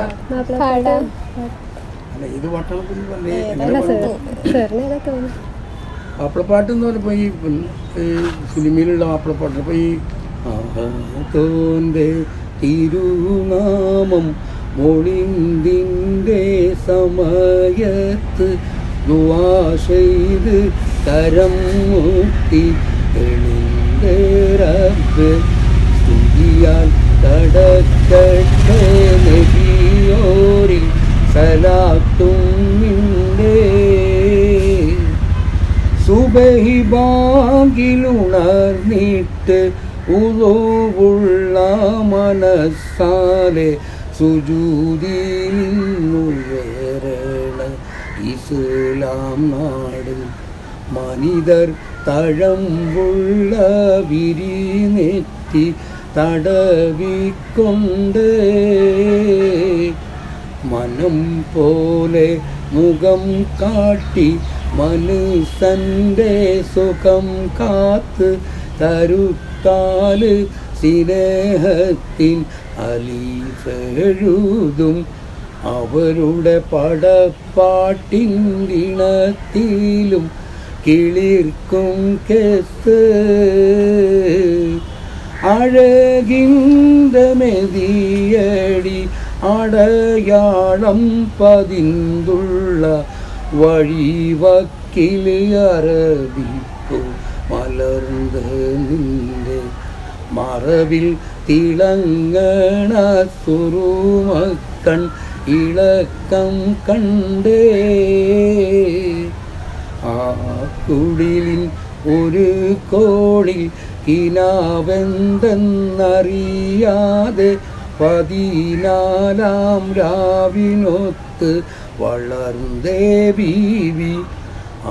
S2: ഇത് പാട്ടാണ് മാപ്പിളപ്പാട്ട് എന്ന് പറഞ്ഞപ്പോൾ ഈ സിനിമയിലുള്ള മാപ്പിളപ്പാട്ട്. അപ്പോൾ ഈ തോന്റെ തിരുനാമം മൊളിന്തിൻ്റെ സമയത്ത് ദുആ ചെയ്ത് കരം മുട്ടി എളിന്റെ റബ്ബ് സ്തുതിയാൽ കടക്കട്ടെ നബിയോരിൽ സലാത്തും നിന്റെ സുബഹി ബാങ്കിലുണർന്നിട്ട് ഉളവുള്ള മനസ്സാലെ സുജൂദിൽ നിന്നുയരണ ഇസ്ലാം നാട് മനിതർ തഴമ്പുള്ള വിരിനെത്തി തടവിക്കൊണ്ട് മനം പോലെ മുഖം കാട്ടി മനസ്സൻ്റെ സുഖം കാത്ത് തരുത്താല് സ്നേഹത്തിൻ അലീഫെഴുതും അവരുടെ പടപ്പാട്ടിൻ ദിനത്തിലും കിളിർക്കും കെസ് അഴകിൻ്റെ മെതിയടി അടയാളം പതിന്തുള്ള വഴിവക്കിൽ അറബിപ്പോ മലർന്ന് നിന്റെ മറവിൽ തിളങ്ങണ സുറുമക്കൺ ഇളക്കം കണ്ടേ ആ കുടിലിൻ ഒരു കോണിൽ കിനാവെന്തെന്നറിയാതെ 14 രാവിനൊത്ത് വളർന്നേ ബീവി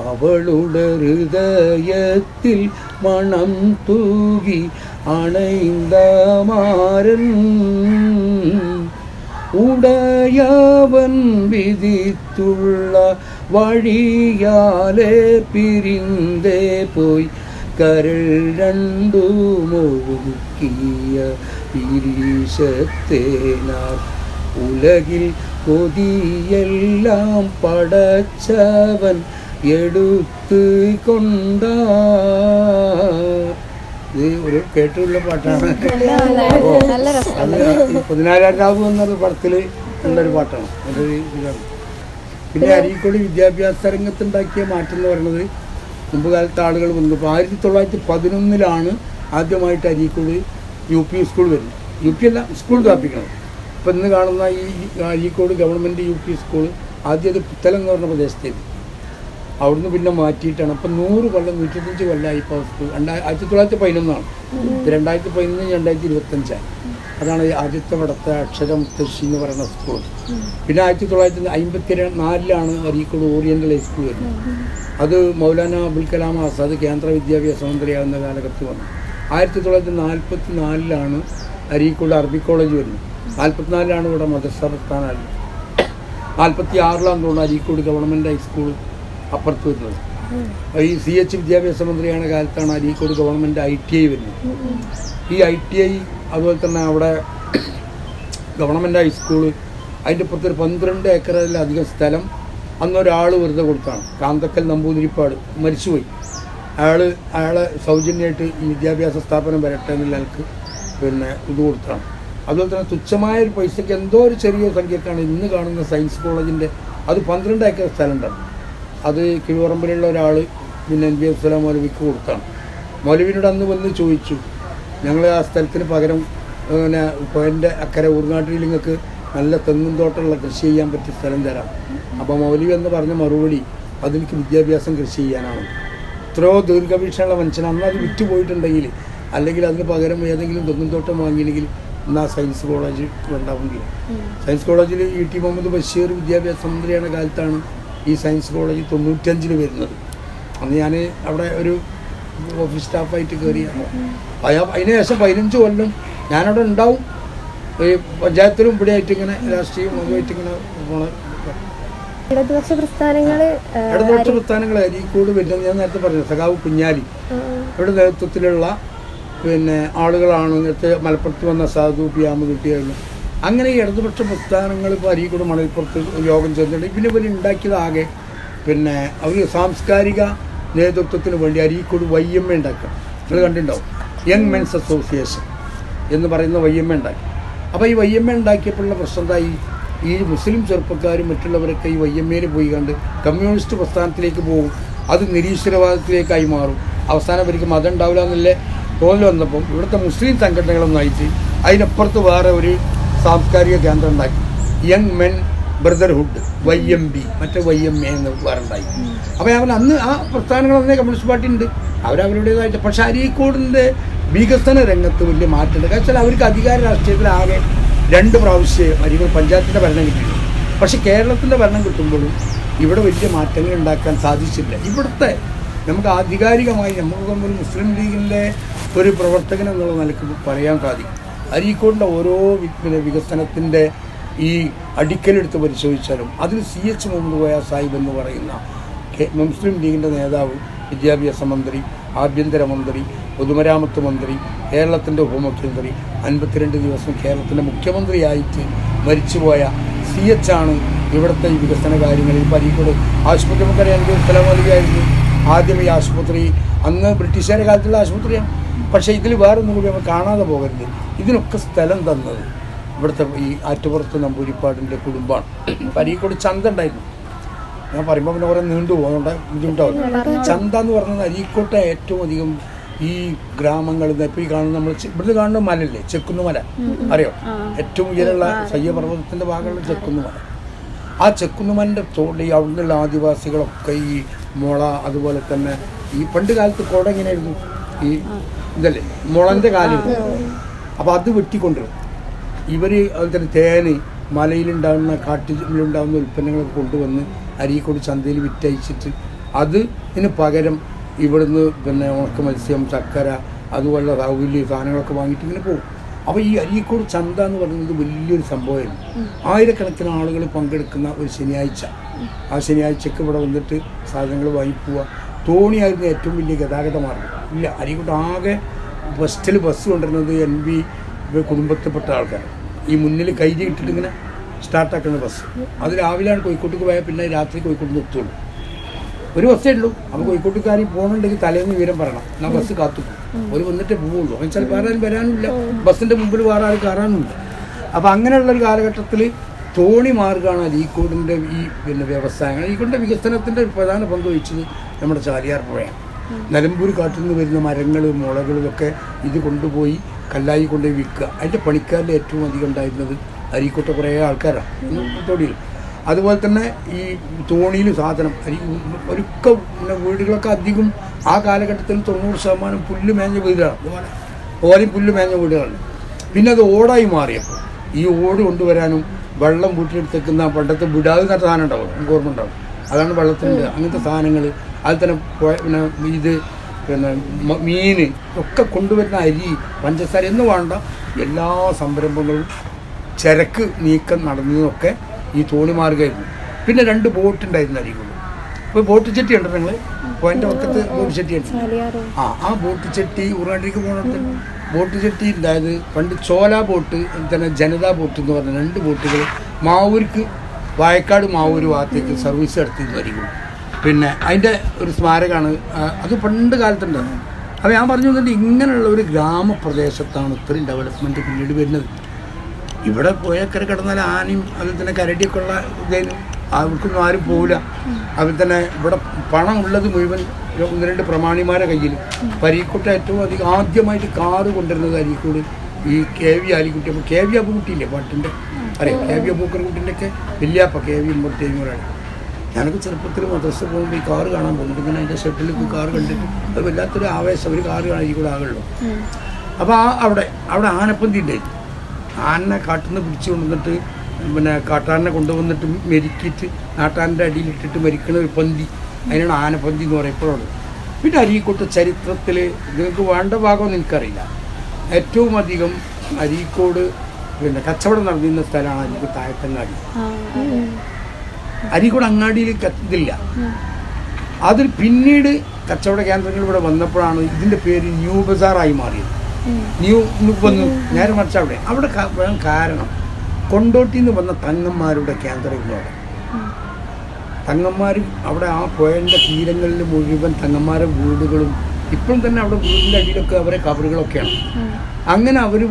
S2: അവളുടെ ഹൃദയത്തിൽ മണം തൂകി അണൈന്ത മാരൻ ഉടയവൻ വിധിത്തുള്ള വഴിയാലെ പിരിന്തേ പോയി കരൾ രണ്ടുമൊഴുക്കിയ പിരീശത്തേനാർ ഉലകിൽ കൊതിയെല്ലാം പടച്ചവൻ എടുത്ത് കൊണ്ട ഇത് ഒരു കേട്ടുള്ള പാട്ടാണ്.
S1: നല്ല രസം.
S2: അത് ഈ 14 രാവ് എന്നൊരു പടത്തിൽ ഉള്ളൊരു പാട്ടാണ്. നല്ലൊരു ഇതാണ്. പിന്നെ അരീക്കോട് വിദ്യാഭ്യാസ രംഗത്തുണ്ടാക്കിയ മാറ്റം എന്ന് പറയുന്നത് മുമ്പ് കാലത്ത് ആളുകൾ വന്നു. ഇപ്പോൾ 1911 ആദ്യമായിട്ട് അരീക്കോട് UP സ്കൂൾ വരുന്നത്. UP അല്ല, സ്കൂൾ സ്ഥാപിക്കണം. ഇപ്പം ഇന്ന് കാണുന്ന ഈ അരീക്കോട് ഗവൺമെൻറ് UP സ്കൂൾ ആദ്യം അത് പുത്തലം എന്ന് പറഞ്ഞ പ്രദേശത്തേക്ക്, അവിടുന്ന് പിന്നെ മാറ്റിയിട്ടാണ്. അപ്പം 100 കൊല്ലം 105 കൊല്ലമായി ഇപ്പോൾ സ്കൂൾ. 1911 2011 2025 അതാണ് ആദ്യത്തെ പടത്തെ അക്ഷരമുത്തശ്ശി എന്ന് പറയുന്ന സ്കൂൾ. പിന്നെ 1954 അരീക്കോട് ഓറിയൻ്റൽ ഹൈസ്കൂൾ വരുന്നത്. അത് മൗലാന അബുൽ കലാം ആസാദ് കേന്ദ്ര വിദ്യാഭ്യാസ മന്ത്രിയാകുന്ന കാലഘട്ടത്തിൽ വന്നു. 1944 അരീക്കോട് അറബി കോളേജ് വരുന്നത്. 44 ഇവിടെ മദ്രസ പ്രസ്ഥാനമായത്. 46 തോന്നുന്നു അരീക്കോട് ഗവൺമെൻറ് ഹൈസ്കൂൾ അപ്പുറത്ത് വരുന്നത്. ഈ CH വിദ്യാഭ്യാസ മന്ത്രിയാണ് കാലത്താണ് അരീക്കോട് ഗവൺമെൻറ് ITI വരുന്നത്. ഈ ITI അതുപോലെ തന്നെ അവിടെ ഗവൺമെൻറ് ഹൈസ്കൂള്, അതിൻ്റെ പുറത്തൊരു 12 ഏക്കറിലധികം സ്ഥലം അന്നൊരാൾ വെറുതെ കൊടുത്താണ്. കാന്തക്കൽ നമ്പൂതിരിപ്പാട് മരിച്ചുപോയി. അയാളെ സൗജന്യമായിട്ട് ഈ വിദ്യാഭ്യാസ സ്ഥാപനം വരട്ടെ എന്നുള്ള ആൾക്ക് പിന്നെ ഇത് കൊടുത്താണ്. അതുപോലെ തന്നെ തുച്ഛമായ ഒരു പൈസയ്ക്ക് എന്തോ ഒരു ചെറിയ സംഖ്യക്കാണ് ഇന്ന് കാണുന്ന സയൻസ് കോളേജിൻ്റെ, അത് 12 ഏക്കർ സ്ഥലം ഉണ്ടാവും. അത് കിഴുവറമ്പിലുള്ള ഒരാൾ പിന്നെ NBS സ്വലാം മൗലവിക്ക് കൊടുത്താണ്. മൗലവിനോട് അന്ന് വന്ന് ചോദിച്ചു, ഞങ്ങൾ ആ സ്ഥലത്തിന് പകരം പിന്നെ പുഴൻ്റെ അക്കരെ ഊർങ്ങാട്ടിൽ നിങ്ങൾക്ക് നല്ല തെങ്ങും തോട്ടമുള്ള കൃഷി ചെയ്യാൻ പറ്റിയ സ്ഥലം തരാം. അപ്പോൾ മൗലവി എന്ന് പറഞ്ഞ മറുപടി, അതെനിക്ക് വിദ്യാഭ്യാസം കൃഷി ചെയ്യാനാണ്. എത്രയോ ദീർഘവീക്ഷണമുള്ള മനുഷ്യനാണ്. അന്ന് അത് വിറ്റ് പോയിട്ടുണ്ടെങ്കിൽ, അല്ലെങ്കിൽ അതിന് പകരം ഏതെങ്കിലും തെങ്ങും തോട്ടം വാങ്ങിയില്ലെങ്കിൽ എന്നാൽ സയൻസ് കോളേജ് ഉണ്ടാവുമെങ്കിൽ. സയൻസ് കോളേജിൽ ET മുഹമ്മദ് ബഷീർ വിദ്യാഭ്യാസ മന്ത്രിയാണ് കാലത്താണ് ഈ സയൻസ് കോളേജ് 95 വരുന്നത്. അന്ന് ഞാൻ അവിടെ ഒരു ഓഫീസ് സ്റ്റാഫായിട്ട് കയറിയാണ്. അതിന് ശേഷം 15 കൊല്ലം ഞാനവിടെ ഉണ്ടാവും. ഈ പഞ്ചായത്തിലും ഇവിടെ ആയിട്ട് ഇങ്ങനെ രാഷ്ട്രീയം ആയിട്ട് ഇങ്ങനെ പോണ
S3: ഇടതുപക്ഷ പ്രസ്ഥാനങ്ങൾ
S2: അരീക്കോട് വരുന്നത് ഞാൻ നേരത്തെ പറഞ്ഞു. സഖാവ് കുഞ്ഞാലി ഇവിടെ നേതൃത്വത്തിലുള്ള പിന്നെ ആളുകളാണ്. നേരത്തെ മലപ്പുറത്ത് വന്ന സാധു പിയാമതുട്ടിയായിരുന്നു. അങ്ങനെ ഈ ഇടതുപക്ഷ പ്രസ്ഥാനങ്ങൾ ഇപ്പോൾ അരീക്കോട് മണൽപ്പുറത്ത് യോഗം ചേർന്നിട്ടുണ്ട്. പിന്നെ ഇവർ ഉണ്ടാക്കിയതാകെ പിന്നെ അവർ സാംസ്കാരിക നേതൃത്വത്തിന് വേണ്ടി അരീക്കോട് YMA ഉണ്ടാക്കുക. നിങ്ങൾ കണ്ടിട്ടുണ്ടാവും, യങ് മെൻസ് അസോസിയേഷൻ എന്ന് പറയുന്ന YMA ഉണ്ടാക്കി. അപ്പോൾ ഈ YMA ഉണ്ടാക്കിയപ്പോഴുള്ള പ്രശ്നം എന്തായി, ഈ മുസ്ലിം ചെറുപ്പക്കാരും മറ്റുള്ളവരൊക്കെ ഈ YMAയിൽ പോയി കണ്ട് കമ്മ്യൂണിസ്റ്റ് പ്രസ്ഥാനത്തിലേക്ക് പോകും. അത് നിരീശ്വരവാദത്തിലേക്കായി മാറും. അവസാനം അവർക്ക് മതം ഉണ്ടാവില്ല എന്നുള്ള തോന്നൽ വന്നപ്പം ഇവിടുത്തെ മുസ്ലിം സംഘടനകളും നയിച്ച് അതിനപ്പുറത്ത് വേറെ ഒരു സാംസ്കാരിക കേന്ദ്രം ഉണ്ടാക്കി. യങ് മെൻ ബ്രദർഹുഡ് YMB, മറ്റേ YMA എന്ന് വേറെ ഉണ്ടായി. അപ്പോൾ ഞാൻ അന്ന് ആ പ്രസ്ഥാനങ്ങൾ അന്നേ കമ്മ്യൂണിസ്റ്റ് പാർട്ടി ഉണ്ട്, അവരവരുടേതായിട്ട്. പക്ഷെ അരീക്കോടിൻ്റെ വികസന രംഗത്ത് വലിയ മാറ്റമുണ്ട്. കാരണം വെച്ചാൽ അവർക്ക് അധികാര രാഷ്ട്രീയത്തിൽ ആകെ 2 പ്രാവശ്യം അരീക്കോട് പഞ്ചായത്തിൻ്റെ ഭരണം കിട്ടിയിട്ടുണ്ട്. പക്ഷെ കേരളത്തിൻ്റെ ഭരണം കിട്ടുമ്പോഴും ഇവിടെ വലിയ മാറ്റങ്ങൾ ഉണ്ടാക്കാൻ സാധിച്ചില്ല. ഇവിടുത്തെ നമുക്ക് ആധികാരികമായി നമുക്ക് ഒരു മുസ്ലിം ലീഗിൻ്റെ ഒരു പ്രവർത്തകൻ എന്നുള്ള നിലയ്ക്ക് പറയാൻ സാധിക്കും. അരീക്കോടിൻ്റെ ഓരോ വികസനത്തിൻ്റെ ഈ അടിക്കലെടുത്ത് പരിശോധിച്ചാലും അതിൽ CH മുഹമ്മദ് കോയ സാഹിബ് എന്ന് പറയുന്ന മുസ്ലിം ലീഗിൻ്റെ നേതാവ്, വിദ്യാഭ്യാസ മന്ത്രി, ആഭ്യന്തരമന്ത്രി, പൊതുമരാമത്ത് മന്ത്രി, കേരളത്തിൻ്റെ ഉപമുഖ്യമന്ത്രി, 52 ദിവസം കേരളത്തിൻ്റെ മുഖ്യമന്ത്രിയായിട്ട് മരിച്ചുപോയ CH ആണ് ഇവിടുത്തെ ഈ വികസന കാര്യങ്ങളിൽ. ഇപ്പോൾ അരീക്കോട് ആശുപത്രി നമുക്കറിയാം, സ്ഥലമൊലിയായിരുന്നു ആദ്യം ഈ ആശുപത്രി. അന്ന് ബ്രിട്ടീഷുകാരുടെ കാലത്തുള്ള ആശുപത്രിയാണ്. പക്ഷേ ഇതിൽ വേറൊന്നും കൂടി നമ്മൾ കാണാതെ പോകരുത്, ഇതിനൊക്കെ സ്ഥലം തന്നത് ഇവിടുത്തെ ഈ ആറ്റുപുറത്ത് നമ്പൂരിപ്പാടിൻ്റെ കുടുംബമാണ്. അരീക്കോട് ചന്ത ഉണ്ടായിരുന്നു. ഞാൻ പറയുമ്പോൾ പിന്നെ കുറേ നീണ്ടു പോകുന്നുണ്ട്, ബുദ്ധിമുട്ടാവും. ചന്ത എന്ന് പറഞ്ഞാൽ അരീക്കോട്ടെ ഏറ്റവും അധികം ഈ ഗ്രാമങ്ങളിൽ നിന്ന് ഇപ്പോൾ ഈ കാണുന്ന നമ്മൾ ഇവിടുന്ന് കാണുന്ന മലല്ലേ, ചെക്കുന്നുമല അറിയോ? ഏറ്റവും ഉയരമുള്ള സയ്യപർവ്വതത്തിൻ്റെ ഭാഗമുള്ള ചെക്കുന്നുമല. ആ ചെക്കുന്നുമലൻ്റെ തോട് ഈ അവിടെ നിന്നുള്ള ആദിവാസികളൊക്കെ ഈ മുള, അതുപോലെ തന്നെ ഈ പണ്ട് കാലത്ത് കുട എങ്ങനെയായിരുന്നു, ഈ ഇതല്ലേ മുളൻ്റെ കാലിൽ. അപ്പോൾ അത് വെട്ടിക്കൊണ്ടുവരും ഇവർ. അതുപോലെ തന്നെ തേന്, മലയിലുണ്ടാകുന്ന കാട്ടിലുണ്ടാകുന്ന ഉൽപ്പന്നങ്ങളൊക്കെ കൊണ്ടുവന്ന് അരീക്കോട് ചന്തയിൽ വിറ്റയച്ചിട്ട് അതിന് പകരം ഇവിടുന്ന് പിന്നെ ഉണക്ക മത്സ്യം, ചക്കര, അതുപോലുള്ള സൗകര്യ സാധനങ്ങളൊക്കെ വാങ്ങിയിട്ട് ഇങ്ങനെ പോകും. അപ്പോൾ ഈ അരീക്കോട് ചന്ത എന്ന് പറയുന്നത് വലിയൊരു സംഭവമായിരുന്നു. ആയിരക്കണക്കിന് ആളുകൾ പങ്കെടുക്കുന്ന ഒരു ശനിയാഴ്ച. ആ ശനിയാഴ്ചക്ക് ഇവിടെ വന്നിട്ട് സാധനങ്ങൾ വാങ്ങിപ്പോവുക. തോണിയായിരുന്നു ഏറ്റവും വലിയ ഗതാഗത മാർഗം. ഇല്ല, അരീക്കോട് ആകെ ഫസ്റ്റിൽ ബസ് കൊണ്ടുവരുന്നത് NB കുടുംബത്തിൽപ്പെട്ട ആൾക്കാർ. ഈ മുന്നിൽ കൈരി ഇട്ടിട്ട് ഇങ്ങനെ സ്റ്റാർട്ടാക്കുന്ന ബസ്. അത് രാവിലെയാണ് കോഴിക്കോട്ടേക്ക് പോയാൽ പിന്നെ രാത്രി കോഴിക്കോട്ട് നിർത്തുള്ളൂ.
S5: ഒരു ബസ്സേ ഉള്ളൂ. അപ്പോൾ കോഴിക്കോട്ടുകാരി പോകണമെങ്കിൽ തലേന്ന് വിവരം പറയണം, എന്നാൽ ബസ് കാത്തു ഒരു വന്നിട്ടേ പോവുള്ളൂ. എന്ന് വെച്ചാൽ വേറെ ആരും വരാനുമില്ല, ബസ്സിൻ്റെ മുമ്പിൽ വേറെ ആരും കയറാനുമില്ല. അപ്പോൾ അങ്ങനെയുള്ളൊരു കാലഘട്ടത്തിൽ തോണി മാർഗ്ഗമാണ് അരീക്കോടിൻ്റെ ഈ വ്യവസായങ്ങൾ. അരീക്കോടിൻ്റെ വികസനത്തിൻ്റെ ഒരു പ്രധാന പങ്ക് വഹിച്ചത് നമ്മുടെ ചാലിയാർ പുഴയാണ്. നിലമ്പൂർ കാട്ടിൽ നിന്ന് വരുന്ന മരങ്ങളും മുളകളും ഒക്കെ ഇത് കൊണ്ടുപോയി കല്ലായി കൊണ്ടുപോയി വിൽക്കുക. അതിൻ്റെ പണിക്കാരിൽ ഏറ്റവും അധികം ഉണ്ടായിരുന്നത് അരീക്കോട്ടെ കുറേ ആൾക്കാരാണ് തോണിയിൽ. അതുപോലെ തന്നെ ഈ തോണിയിൽ സാധനം ഒരുക്ക വീടുകളൊക്കെ അധികം ആ കാലഘട്ടത്തിൽ 90% പുല്ല് മേഞ്ഞ വീടുകളാണ്, ഓരോ പുല്ല് മേഞ്ഞ വീടുകളാണ്. പിന്നെ അത് ഓടായി മാറിയപ്പോൾ ഈ ഓട് കൊണ്ടുവരാനും വെള്ളം വീട്ടിലെടുത്തേക്കുന്ന പണ്ടത്തെ വിടാതെ നട്ട സാധനം ഉണ്ടാവും, നമുക്ക് ഓർമ്മ ഉണ്ടാവും. അതാണ് വെള്ളത്തിൻ്റെ അങ്ങനത്തെ സാധനങ്ങൾ. അതിൽ തന്നെ പിന്നെ ഇത് പിന്നെ മീൻ ഒക്കെ കൊണ്ടുവരുന്ന അരി, പഞ്ചസാര എന്ന് വേണ്ട എല്ലാ സംരംഭങ്ങളും ചരക്ക് നീക്കം നടന്നതൊക്കെ ഈ തോണി മാർഗ്ഗമായിരുന്നു. പിന്നെ 2 ബോട്ടുണ്ടായിരുന്നു അരികൾ. ഇപ്പോൾ ബോട്ട് ചെട്ടി ഉണ്ട്, നിങ്ങൾ പോയിൻ്റെ പക്കത്ത് ബോട്ട് ചെട്ടി ഉണ്ട്. ആ ബോട്ട് ചെട്ടി ഉറങ്ങാണ്ടിക്ക് പോകുന്നത് ബോട്ട് ചെട്ടി ഉണ്ടായത് പണ്ട് ചോല ബോട്ട്, തന്നെ ജനതാ ബോട്ട് എന്ന് പറഞ്ഞ 2 ബോട്ടുകൾ മാവൂർക്ക്, വായക്കാട് മാവൂർ ഭാഗത്തേക്ക് സർവീസ് നടത്തിയിരുന്നു അരികൾ. പിന്നെ അതിൻ്റെ ഒരു സ്മാരകമാണ് അത് പണ്ട് കാലത്തുണ്ട്. അപ്പോൾ ഞാൻ പറഞ്ഞു തന്നിട്ട് ഇങ്ങനെയുള്ള ഒരു ഗ്രാമപ്രദേശത്താണ് ഇത്രയും ഡെവലപ്മെൻറ്റ് പിന്നീട് വരുന്നത്. ഇവിടെ പോയക്കര കിടന്നാൽ ആനയും അതിൽ തന്നെ കരടിയൊക്കെ ഉള്ള ഇതേനും അവർക്കൊന്നും ആരും പോവില്ല. അതിൽ തന്നെ ഇവിടെ പണം ഉള്ളത് മുഴുവൻ 1-2 പ്രമാണിമാരെ കയ്യിൽ. അരീക്കോട്ട് ഏറ്റവും അധികം ആദ്യമായിട്ട് കാറ് കൊണ്ടുവരുന്നത് അരീക്കോട് ഈ KV ആലിക്കുട്ടി. അപ്പോൾ KV അബുക്കുട്ടിയില്ലേ പാട്ടിൻ്റെ, അറിയാം, KV അബൂക്കർകുട്ടിൻ്റെ ഒക്കെ വലിയാപ്പ KV മുമ്പത്തേമൂരാണ്. ഞാനൊക്കെ ചെറുപ്പത്തിൽ മദ്രസ പോകുമ്പോൾ ഈ കാറ് കാണാൻ പോകുന്നുണ്ട്. ഇങ്ങനെ അതിൻ്റെ ഷട്ടിൽ കാറ് കണ്ടിട്ട് അത് വല്ലാത്തൊരു ആവേശം, ഒരു കാറ് കാണാൻ കൂടെ ആകുള്ളൂ. അപ്പോൾ അവിടെ ആനപ്പന്തി ഉണ്ടായിരുന്നു. ആനനെ കാട്ടിൽ നിന്ന് പിടിച്ചു കൊണ്ടുവന്നിട്ട് പിന്നെ കാട്ടാനെ കൊണ്ടുവന്നിട്ട് മെരുക്കിയിട്ട് നാട്ടാൻ്റെ അടിയിലിട്ടിട്ട് മരിക്കുന്ന ഒരു പന്തി, അതിനാണ് ആനപ്പന്തി എന്ന് പറയപ്പോഴുള്ളത്. പിന്നെ അരീക്കോട്ട് ചരിത്രത്തിൽ നിങ്ങൾക്ക് വേണ്ട ഭാഗമൊന്നും എനിക്കറിയില്ല. ഏറ്റവും അധികം അരീക്കോട് പിന്നെ കച്ചവടം നടന്നിരുന്ന സ്ഥലമാണ് അരീക്കോട് താഴത്തങ്ങാടി. അരീക്കോട് അങ്ങാടിയിൽ ഇതില്ല. അതിൽ പിന്നീട് കച്ചവട കേന്ദ്രങ്ങൾ ഇവിടെ വന്നപ്പോഴാണ് ഇതിൻ്റെ പേര് ന്യൂ ബസാറായി മാറിയത്. ന്യൂ വന്നു നേരെ മറിച്ച് അവിടെ കാരണം കൊണ്ടോട്ടിയിൽ നിന്ന് വന്ന തങ്ങന്മാരുടെ കേന്ദ്രങ്ങൾ അവിടെ. തങ്ങന്മാർ അവിടെ ആ പുഴൻ്റെ തീരങ്ങളിൽ മുഴുവൻ തങ്ങന്മാരുടെ വീടുകളും ഇപ്പോഴും തന്നെ അവിടെ വീടിൻ്റെ അടിയിലൊക്കെ അവരെ കബറുകളൊക്കെയാണ്. അങ്ങനെ അവർ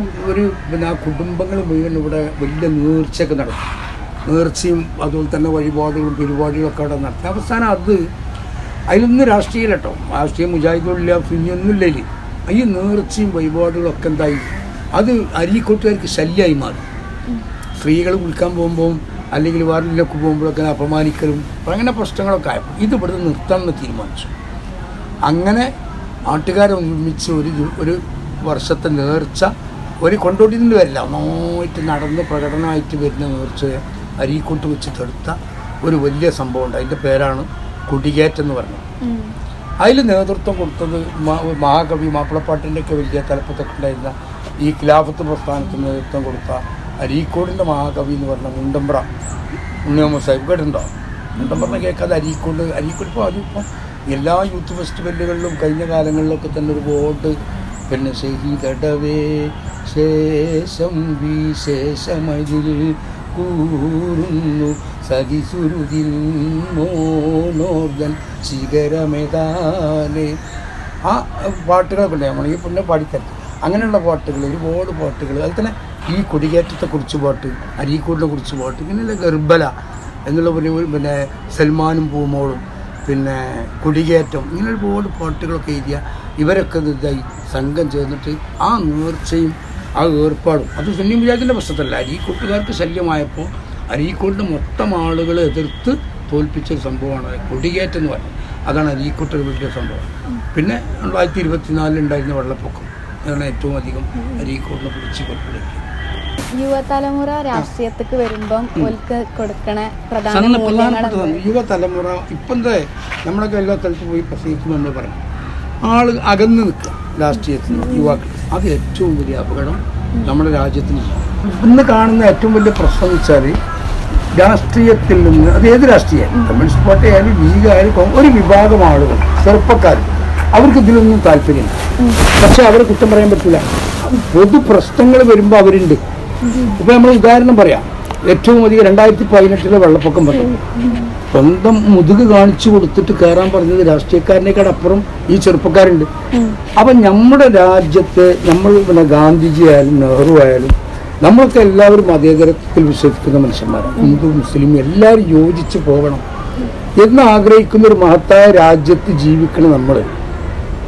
S5: പിന്നെ ആ കുടുംബങ്ങൾ മുഴുവൻ ഇവിടെ വലിയ നേർച്ചയൊക്കെ നടത്തും. നേർച്ചയും അതുപോലെ തന്നെ വഴിപാടുകളും പരിപാടികളൊക്കെ അവിടെ നടത്തി. അവസാനം അതിലൊന്നും രാഷ്ട്രീയം കേട്ടോ, രാഷ്ട്രീയം മുജാഹിദുമില്ല, സുന്നിയൊന്നുമില്ല. ഈ നേർച്ചയും വഴിപാടുകളൊക്കെ എന്തായി, അത് അരീക്കോട്ടുകാർക്ക് ശല്യമായി മാറി. സ്ത്രീകൾ കുളിക്കാൻ പോകുമ്പോൾ അല്ലെങ്കിൽ വാറിലൊക്കെ പോകുമ്പോഴൊക്കെ അപമാനിക്കലും അങ്ങനെ പ്രശ്നങ്ങളൊക്കെ ആയപ്പോൾ ഇത് ഇവിടുന്ന് നിർത്താമെന്ന് തീരുമാനിച്ചു. അങ്ങനെ നാട്ടുകാരെ ഒരുമിച്ച് ഒരു വർഷത്തെ നേർച്ച ഒരു കൊണ്ടോട്ടിയിൽ നിന്ന് വരില്ല, നന്നായിട്ട് നടന്ന് പ്രകടനമായിട്ട് വരുന്ന നേർച്ചയെ അരീക്കോട്ട് വെച്ചിട്ടെടുത്ത ഒരു വലിയ സംഭവം ഉണ്ട്. അതിൻ്റെ പേരാണ് കൊടികേറ്റെന്ന് പറഞ്ഞത്. അതിൽ നേതൃത്വം കൊടുത്തത് മഹാകവി മാപ്പിളപ്പാട്ടിൻ്റെ ഒക്കെ വലിയ തലപ്പത്തൊക്കെ ഉണ്ടായിരുന്ന ഈ ഖിലാഫത്ത് പ്രസ്ഥാനത്തിന് നേതൃത്വം കൊടുത്ത അരീക്കോടിൻ്റെ മഹാകവി എന്ന് പറഞ്ഞ മുണ്ടമ്പ്ര ഉണ്ണിയമ്മ സാഹിബ് കേട്ടിട്ടുണ്ടോ? മുണ്ടമ്പ്രനെ കേൾക്കാതെ അരീക്കോട് ഇപ്പോൾ അതിപ്പം എല്ലാ യൂത്ത് ഫെസ്റ്റിവലുകളിലും കഴിഞ്ഞ കാലങ്ങളിലൊക്കെ തന്നെ ഒരു ബോർഡ് പിന്നെ ശഹീദടവേ ശേഷം വിശേഷമതിൽ കൂറുന്നു സഖിസുരുതിൽ മോനോർജൻ ശിഖരമേതാലേ ആ പാട്ടുകളൊക്കെ ഉണ്ട്. നമ്മൾ ഈ പിന്നെ പാടിത്തരും അങ്ങനെയുള്ള പാട്ടുകൾ, ഒരുപാട് പാട്ടുകൾ. അതിൽ തന്നെ ഈ കൊടികേറ്റത്തെക്കുറിച്ച് പാട്ട്, അരീക്കോടിനെ കുറിച്ച് പാട്ട്, ഇങ്ങനെയുള്ള ഗർബല എന്നുള്ള പിന്നെ സൽമാനും പൂമോളും പിന്നെ കൊടികേറ്റം ഇങ്ങനെ ഒരുപാട് പാട്ടുകളൊക്കെ എഴുതിയ ഇവരൊക്കെ ഇതായി സംഘം ചേർന്നിട്ട് ആ നേർച്ചയും ആ ഏർപ്പാടും അത് സുന്നി മുജാഹിദിൻ്റെ പ്രശ്നത്തല്ല, അരീക്കോട്ടുകാർക്ക് ശല്യമായപ്പോൾ അരീക്കോടിൻ്റെ മൊത്തം ആളുകളെ എതിർത്ത് തോൽപ്പിച്ചൊരു സംഭവമാണ് കൊടികേറ്റം എന്ന് പറയുന്നത്. അതാണ് അരീക്കോട്ട് വലിയ സംഭവം. പിന്നെ 2024 ഉണ്ടായിരുന്ന വെള്ളപ്പൊക്കം, അതാണ് ഏറ്റവും അധികം അരീക്കോടിനെ പിടിച്ച് കൊൽപ്പിടിക്കുക.
S1: യുവതലമുറ രാഷ്ട്രീയത്തിക്ക് വരുമ്പം ഓൽക്ക് കൊടുക്കണ പ്രധാനപ്പെട്ട
S5: യുവതലമുറ ഇപ്പം നമ്മളൊക്കെ എല്ലാ സ്ഥലത്ത് പോയി പ്രസംഗിക്കുമ്പോൾ നമ്മൾ പറയും ആൾ അകന്ന് നിൽക്കുക രാഷ്ട്രീയത്തിൽ യുവാക്കൾ. അത് ഏറ്റവും വലിയ അപകടം നമ്മുടെ രാജ്യത്തിന്. ഇന്ന് കാണുന്ന ഏറ്റവും വലിയ പ്രശ്നം എന്ന് വെച്ചാൽ രാഷ്ട്രീയത്തിൽ നിന്ന്, അത് ഏത് രാഷ്ട്രീയം, കമ്മ്യൂണിസ്റ്റ് പാർട്ടി ആയാലും ലീഗ് ആയാലും, ഒരു വിഭാഗം ആളുകൾ ചെറുപ്പക്കാർ അവർക്ക് ഇതിലൊന്നും താല്പര്യമില്ല. പക്ഷെ അവരെ കുറ്റം പറയാൻ പറ്റില്ല. പൊതു പ്രശ്നങ്ങൾ വരുമ്പോൾ അവരുണ്ട്. ഇപ്പം നമ്മൾ ഉദാഹരണം പറയാം, ഏറ്റവും അധികം 2018 വെള്ളപ്പൊക്കം വന്നു. സ്വന്തം മുതുക് കാണിച്ചു കൊടുത്തിട്ട് കയറാൻ പറഞ്ഞത് രാഷ്ട്രീയക്കാരനേക്കാൾ അപ്പുറം ഈ ചെറുപ്പക്കാരുണ്ട്. അപ്പം നമ്മുടെ രാജ്യത്ത് നമ്മൾ പിന്നെ ഗാന്ധിജി ആയാലും നെഹ്റു ആയാലും നമ്മളൊക്കെ എല്ലാവരും മതേതരത്തിൽ വിശ്വസിക്കുന്ന മനുഷ്യന്മാരാണ്. ഹിന്ദു മുസ്ലിം എല്ലാവരും യോജിച്ച് പോകണം എന്ന് ആഗ്രഹിക്കുന്ന ഒരു മഹത്തായ രാജ്യത്ത് ജീവിക്കണം.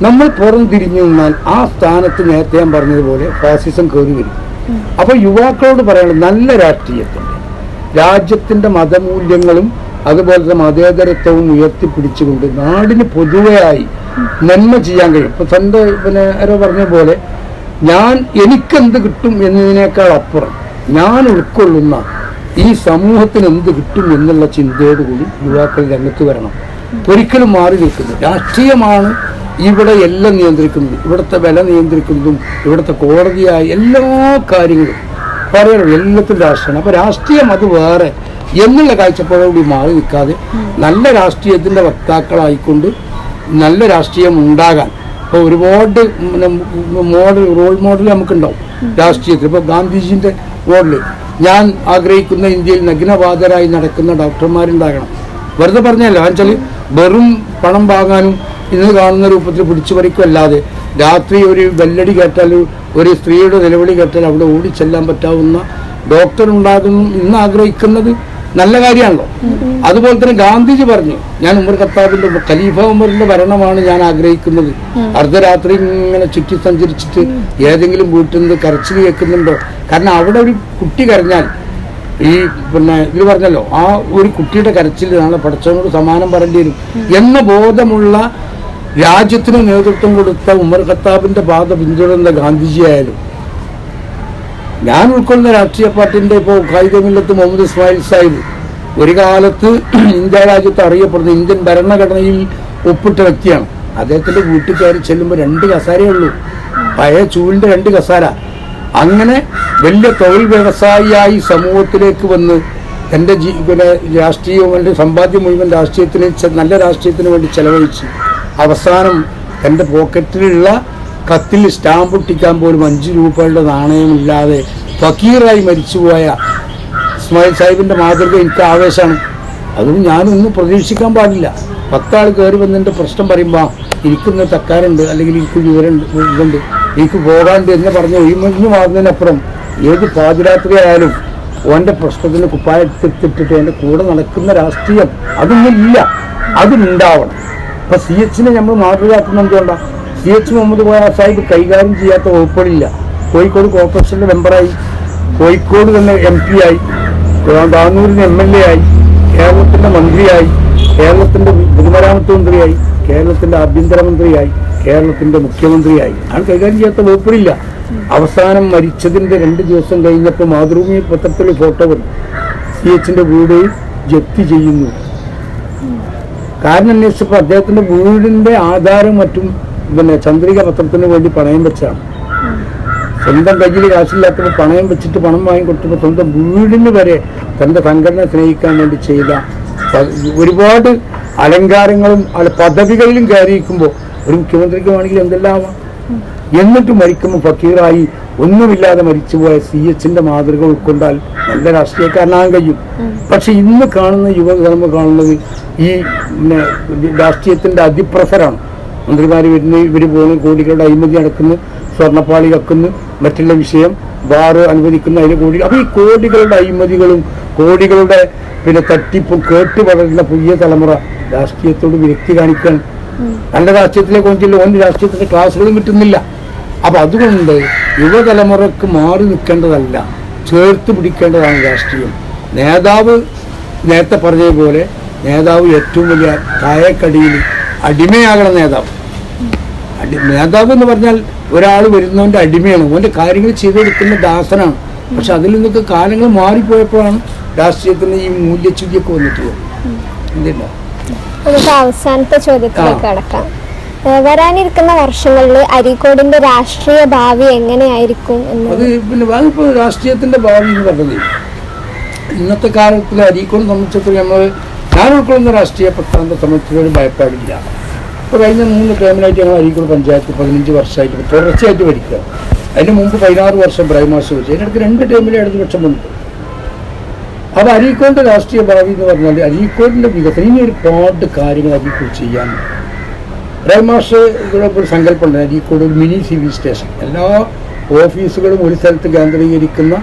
S5: നമ്മൾ പുറം തിരിഞ്ഞു നിന്നാൽ ആ സ്ഥാനത്ത് നേരത്തെ ഞാൻ പറഞ്ഞതുപോലെ ഫാസിസം കയറി വരും. അപ്പോൾ യുവാക്കളോട് പറയാനുള്ളത് നല്ല രാഷ്ട്രീയത്തിൻ്റെ രാജ്യത്തിൻ്റെ മതമൂല്യങ്ങളും അതുപോലെ തന്നെ മതേതരത്വവും ഉയർത്തിപ്പിടിച്ചുകൊണ്ട് നാടിന് പൊതുവെയായി നന്മ ചെയ്യാൻ കഴിയും. ഇപ്പം തൻ്റെ പിന്നെ ആരോ പറഞ്ഞ പോലെ എനിക്കെന്ത് കിട്ടും എന്നതിനേക്കാൾ അപ്പുറം ഞാൻ ഉൾക്കൊള്ളുന്ന ഈ സമൂഹത്തിന് എന്ത് കിട്ടും എന്നുള്ള ചിന്തയോടുകൂടി യുവാക്കൾ രംഗത്ത് വരണം. ഒരിക്കലും മാറി നിൽക്കുന്നത് രാഷ്ട്രീയമാണ് ഇവിടെ എല്ലാം നിയന്ത്രിക്കുന്നത്. ഇവിടുത്തെ വില നിയന്ത്രിക്കുന്നതും ഇവിടുത്തെ കോടതിയായ എല്ലാ കാര്യങ്ങളും പറയണം, എല്ലാത്തിലും രാഷ്ട്രീയമാണ്. അപ്പോൾ രാഷ്ട്രീയം അത് വേറെ എന്നുള്ള കാഴ്ചപ്പാടോടുകൂടി മാറി നിൽക്കാതെ നല്ല രാഷ്ട്രീയത്തിൻ്റെ വക്താക്കളായിക്കൊണ്ട് നല്ല രാഷ്ട്രീയം ഉണ്ടാകാൻ ഇപ്പോൾ ഒരുപാട് റോൾ മോഡൽ നമുക്കുണ്ടാവും രാഷ്ട്രീയത്തിൽ. ഇപ്പോൾ ഗാന്ധിജീൻ്റെ മോഡൽ ഞാൻ ആഗ്രഹിക്കുന്ന ഇന്ത്യയിൽ നഗ്നപാതരായി നടക്കുന്ന ഡോക്ടർമാരുണ്ടാകണം. വെറുതെ പറഞ്ഞല്ല, എന്നുവെച്ചാൽ വെറും പണം വാങ്ങാനും ഇന്ന് കാണുന്ന രൂപത്തിൽ പിടിച്ചു പറിക്കുമല്ലാതെ രാത്രി ഒരു ബെല്ലടി കേട്ടാൽ ഒരു സ്ത്രീയുടെ നിലവിളി കേട്ടാൽ അവിടെ ഓടിച്ചെല്ലാൻ പറ്റാവുന്ന ഡോക്ടർ ഉണ്ടാകുന്നു ഇന്ന് ആഗ്രഹിക്കുന്നത് നല്ല കാര്യമാണല്ലോ. അതുപോലെ തന്നെ ഗാന്ധിജി പറഞ്ഞു, ഞാൻ ഉമർ ഖത്താബിന്റെ ഖലീഫ ഉമറിന്റെ ഭരണമാണ് ഞാൻ ആഗ്രഹിക്കുന്നത്. അർദ്ധരാത്രി ഇങ്ങനെ ചുറ്റി സഞ്ചരിച്ചിട്ട് ഏതെങ്കിലും വീട്ടിൽ നിന്ന് കരച്ചിൽ കേൾക്കുന്നുണ്ടോ? കാരണം അവിടെ ഒരു കുട്ടി കരഞ്ഞാൽ ഈ പിന്നെ ഇത് പറഞ്ഞല്ലോ, ആ ഒരു കുട്ടിയുടെ കരച്ചിൽ നാളെ പടച്ചവനോട് സമാനം പറയേണ്ടി വരും എന്ന ബോധമുള്ള രാജ്യത്തിന് നേതൃത്വം കൊടുത്ത ഉമർ ഖത്താബിന്റെ പാത പിന്തുടർന്ന ഗാന്ധിജി ആയാലും ഞാൻ ഉൾക്കൊള്ളുന്ന രാഷ്ട്രീയ പാർട്ടിന്റെ ഇപ്പോൾ കായികമില്ലത്ത് മുഹമ്മദ് ഇസ്മായിൽ സാഹിബ് ഒരു കാലത്ത് ഇന്ത്യ രാജ്യത്ത് അറിയപ്പെടുന്ന ഇന്ത്യൻ ഭരണഘടനയിൽ ഒപ്പിട്ട വ്യക്തിയാണ്. അദ്ദേഹത്തിന്റെ വീട്ടിൽ കയറി ചെല്ലുമ്പോൾ 2 കസാരയേ ഉള്ളൂ, പഴയ ചൂലിന്റെ 2 കസാര. അങ്ങനെ വലിയ തൊഴിൽ വ്യവസായിയായി സമൂഹത്തിലേക്ക് വന്ന് എൻ്റെ രാഷ്ട്രീയവും എൻ്റെ സമ്പാദ്യം മുഴുവൻ നല്ല രാഷ്ട്രീയത്തിന് വേണ്ടി ചെലവഴിച്ച് അവസാനം എൻ്റെ പോക്കറ്റിലുള്ള കത്തിൽ സ്റ്റാമ്പ് ഒട്ടിക്കാൻ പോലും 5 രൂപയുടെ നാണയമില്ലാതെ ഫക്കീറായി മരിച്ചുപോയ ഇസ്മായിൽ സാഹിബിൻ്റെ മാതൃക എനിക്ക് ആവേശമാണ്. അതും ഞാനൊന്നും പ്രതീക്ഷിക്കാൻ പാടില്ല. 10 ആൾ കയറി വന്നതിൻ്റെ പ്രശ്നം പറയുമ്പോൾ എനിക്കൊന്ന് തക്കാറുണ്ട്, അല്ലെങ്കിൽ എനിക്ക് ഇതുണ്ട്, എനിക്ക് പോകാണ്ട് എന്ന് പറഞ്ഞ് ഒഴിമഞ്ഞു മാറുന്നതിനപ്പുറം ഏത് പാതിരാത്രി ആയാലും ഓൻ്റെ പ്രശ്നത്തിന് കുപ്പായത്തിട്ടിട്ട് എൻ്റെ കൂടെ നടക്കുന്ന രാഷ്ട്രീയം അതൊന്നും ഇല്ല, അതുണ്ടാവണം. അപ്പം CH നമ്മൾ മാതൃകയാക്കുന്ന എന്തുകൊണ്ടാണ്? CH മുഹമ്മദ് സാഹിബ് കൈകാര്യം ചെയ്യാത്ത വകുപ്പുകളില്ല. കോഴിക്കോട് കോർപ്പറേഷൻ്റെ മെമ്പറായി, കോഴിക്കോട് തന്നെ MP ആയി, താന്നൂരിന് MLA ആയി, കേരളത്തിൻ്റെ മന്ത്രിയായി, കേരളത്തിൻ്റെ പൊതുമരാമത്ത് മന്ത്രിയായി, കേരളത്തിൻ്റെ ആഭ്യന്തരമന്ത്രിയായി, കേരളത്തിൻ്റെ മുഖ്യമന്ത്രിയായി. ആണ് കൈകാര്യം ചെയ്യാത്ത വകുപ്പുകളില്ല. അവസാനം മരിച്ചതിൻ്റെ 2 ദിവസം കഴിഞ്ഞപ്പോൾ മാതൃഭൂമി പത്രത്തിൽ ഫോട്ടോ വന്നു, CH വീട് ജപ്തി ചെയ്യുന്നു. കാരണം അന്വേഷിച്ചപ്പോൾ അദ്ദേഹത്തിൻ്റെ വീടിൻ്റെ ആധാരം മറ്റും പിന്നെ ചന്ദ്രിക പത്രത്തിന് വേണ്ടി പണയം വെച്ചാണ്. സ്വന്തം കയ്യിൽ കാശില്ലാത്തപ്പോൾ പണയം വെച്ചിട്ട് പണം വാങ്ങിക്കൊടുത്തപ്പോൾ സ്വന്തം വീടിന് വരെ തൻ്റെ സംഘടന സ്നേഹിക്കാൻ വേണ്ടി ചെയ്ത ഒരുപാട് അലങ്കാരങ്ങളും പദവികളിലും കയറിയിരിക്കുമ്പോൾ ഒരു മുഖ്യമന്ത്രിക്ക് വേണമെങ്കിൽ എന്തെല്ലാം ആവാം. എന്നിട്ട് മരിക്കുമ്പോൾ ഫക്കീറായി ഒന്നുമില്ലാതെ മരിച്ചുപോയ CH മാതൃക ഉൾക്കൊണ്ടാൽ നല്ല രാഷ്ട്രീയക്കാരനാകാൻ കഴിയും. പക്ഷെ ഇന്ന് കാണുന്ന യുവതലമുറ കാണുന്നത് ഈ രാഷ്ട്രീയത്തിൻ്റെ അതിപ്രസരമാണ്. മന്ത്രിമാർ വരുന്നു, ഇവർ പോകുന്നു, കോടികളുടെ അഴിമതി നടക്കുന്നു, സ്വർണ്ണപ്പാളി കക്കുന്നു, മറ്റുള്ള വിഷയം ബാറ് അനുവദിക്കുന്ന അതിന് കോടി. അപ്പോൾ ഈ കോടികളുടെ അഴിമതികളും കോടികളുടെ തട്ടിപ്പും കേട്ട് വളരുന്ന പുതിയ തലമുറ രാഷ്ട്രീയത്തോട് വിരക്തി കാണിക്കാൻ നല്ല രാഷ്ട്രീയത്തിലേക്ക് കൊണ്ടില്ല, ഓൻ രാഷ്ട്രീയത്തിൻ്റെ ക്ലാസ്സുകളും കിട്ടുന്നില്ല. അപ്പം അതുകൊണ്ട് യുവതലമുറക്ക് മാറി നിൽക്കേണ്ടതല്ല, ചേർത്ത് പിടിക്കേണ്ടതാണ് രാഷ്ട്രീയം. നേതാവ് നേരത്തെ പറഞ്ഞതുപോലെ നേതാവ് ഏറ്റവും വലിയ കായക്കടിയിൽ അടിമയാകണം. നേതാവ് എന്ന് പറഞ്ഞാൽ ഒരാൾ വരുന്നവൻ്റെ അടിമയാണ്, ഓൻ്റെ കാര്യങ്ങൾ ചെയ്തെടുക്കുന്ന ദാസനാണ്. പക്ഷെ അതിൽ നിന്നൊക്കെ കാലങ്ങൾ മാറിപ്പോയപ്പോഴാണ് രാഷ്ട്രീയത്തിന് ഈ മൂല്യച്യുതിയൊക്കെ വന്നിട്ടുള്ളത്. എന്തില്ല
S4: നമുക്ക് അവസാനത്തെ ചോദ്യത്തിലേക്ക് കടക്കാം. വരാനിരിക്കുന്ന വർഷങ്ങളിൽ അരീക്കോടിന്റെ രാഷ്ട്രീയ ഭാവി എങ്ങനെയായിരിക്കും?
S5: അത് അതിപ്പോൾ രാഷ്ട്രീയത്തിന്റെ ഭാവി എന്ന് പറഞ്ഞത് ഇന്നത്തെ കാലത്തിൽ അരീക്കോട് സംബന്ധിച്ചിടത്തോളം ഞാൻ ഉൾക്കൊള്ളുന്ന രാഷ്ട്രീയ പ്രസ്ഥാനത്തെ സംബന്ധിച്ചൊരു ഭയപ്പാടില്ല. ഇപ്പോൾ കഴിഞ്ഞ 3 ടേമിലായിട്ട് ഞങ്ങൾ അരീക്കോട് പഞ്ചായത്ത് 15 വർഷമായിട്ട് തുടർച്ചയായിട്ട് ഭരിക്കുക. അതിന് മുമ്പ് 16 വർഷം ബ്രൈമാസ് വെച്ച് അതിനിടയ്ക്ക് 2 ടേമിലെ ഇടതുപക്ഷം വന്നു. അപ്പോൾ അരീക്കോടിൻ്റെ രാഷ്ട്രീയ ഭാവി എന്ന് പറഞ്ഞാൽ അരീക്കോടിൻ്റെ വികസനം ഇനി ഒരുപാട് കാര്യങ്ങൾ അരീക്കോട് ചെയ്യാനുണ്ട്. റഹ്മാഷ് ഇവിടെ ഒരു സങ്കല്പമുണ്ട്, അരീക്കോട് ഒരു മിനി സിവിൽ സ്റ്റേഷൻ, എല്ലാ ഓഫീസുകളും ഒരു സ്ഥലത്ത് കേന്ദ്രീകരിക്കുന്ന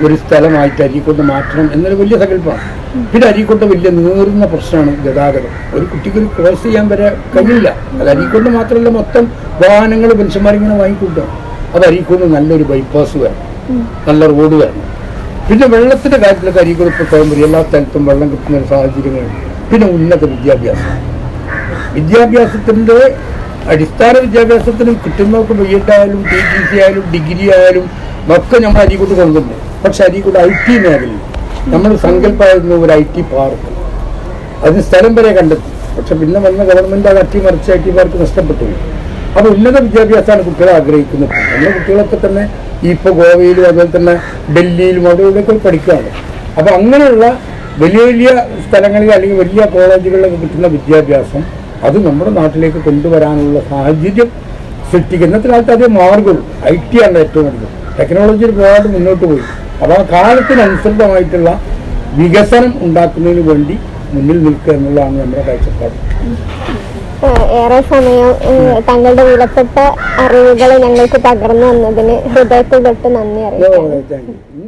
S5: ഒരു സ്ഥലമായിട്ട് അരീക്കോട് മാറ്റണം എന്നൊരു വലിയ സങ്കല്പമാണ്. പിന്നെ അരീക്കോട്ട് വലിയ നീറുന്ന പ്രശ്നമാണ് ഗതാഗതം. ഒരു കുട്ടിക്ക് ഒരു ക്രോസ് ചെയ്യാൻ വരെ കഴിയില്ല. അത് അരീക്കോട് മാത്രമല്ല, മൊത്തം വാഹനങ്ങൾ മനുഷ്യന്മാരിങ്ങനെ വാങ്ങിക്കൂട്ടുക. അത് അരീക്കോട് നല്ലൊരു ബൈപ്പാസ് വേണം, നല്ല റോഡ് വേണം. പിന്നെ വെള്ളത്തിൻ്റെ കാര്യത്തിലൊക്കെ അരീക്കോട് ഇപ്പോൾ കോയമ്പൂർ എല്ലാ സ്ഥലത്തും വെള്ളം കിട്ടുന്ന ഒരു സാഹചര്യങ്ങളുണ്ട്. പിന്നെ ഉന്നത വിദ്യാഭ്യാസത്തിൻ്റെ അടിസ്ഥാന വിദ്യാഭ്യാസത്തിനും കിട്ടുന്നവർക്ക് B.Ed ആയാലും TTC ആയാലും ഡിഗ്രി ആയാലും ഒക്കെ നമ്മൾ അരീക്കോട് കൊണ്ടുവന്നു. പക്ഷെ അരീക്കോട് IT മേഖലയിൽ നമ്മൾ സങ്കല്പമായിരുന്നു ഒരു IT പാർക്ക്, അതിന് സ്ഥലം വരെ കണ്ടെത്തി. പക്ഷെ പിന്നെ വന്ന ഗവൺമെൻറ് അത് അട്ടിമറിച്ച് IT പാർക്ക് നഷ്ടപ്പെട്ടു. അപ്പോൾ ഉന്നത വിദ്യാഭ്യാസമാണ് കുട്ടികളെ ആഗ്രഹിക്കുന്നത്. നമ്മുടെ കുട്ടികളൊക്കെ തന്നെ ഇപ്പോൾ ഗോവയിലും അതുപോലെ തന്നെ ഡൽഹിയിലും അവിടെ ഇവിടെയൊക്കെ പഠിക്കുകയാണ്. അപ്പോൾ അങ്ങനെയുള്ള വലിയ വലിയ സ്ഥലങ്ങളിൽ അല്ലെങ്കിൽ വലിയ കോളേജുകളിലൊക്കെ കിട്ടുന്ന വിദ്യാഭ്യാസം അത് നമ്മുടെ നാട്ടിലേക്ക് കൊണ്ടുവരാനുള്ള സാഹചര്യം സൃഷ്ടിക്കുക. ഇന്നത്തെ കാലത്ത് അതേ മാർഗമുള്ളൂ. IT ആണ് ഏറ്റവും വലുത്. ടെക്നോളജി ഒരുപാട് മുന്നോട്ട് പോയി. അപ്പോൾ ആ കാലത്തിനനുസൃതമായിട്ടുള്ള വികസനം ഉണ്ടാക്കുന്നതിന് വേണ്ടി മുന്നിൽ നിൽക്കുക എന്നുള്ളതാണ് നമ്മുടെ കാഴ്ചപ്പാട്.
S4: ഏറെ സമയം തങ്ങളുടെ വിലപ്പെട്ട അറിവുകൾ ഞങ്ങൾക്ക് പകർന്നു തന്നതിന് ഹൃദയത്തിൽ തൊട്ട് നന്ദി അറിയിക്കുന്നു.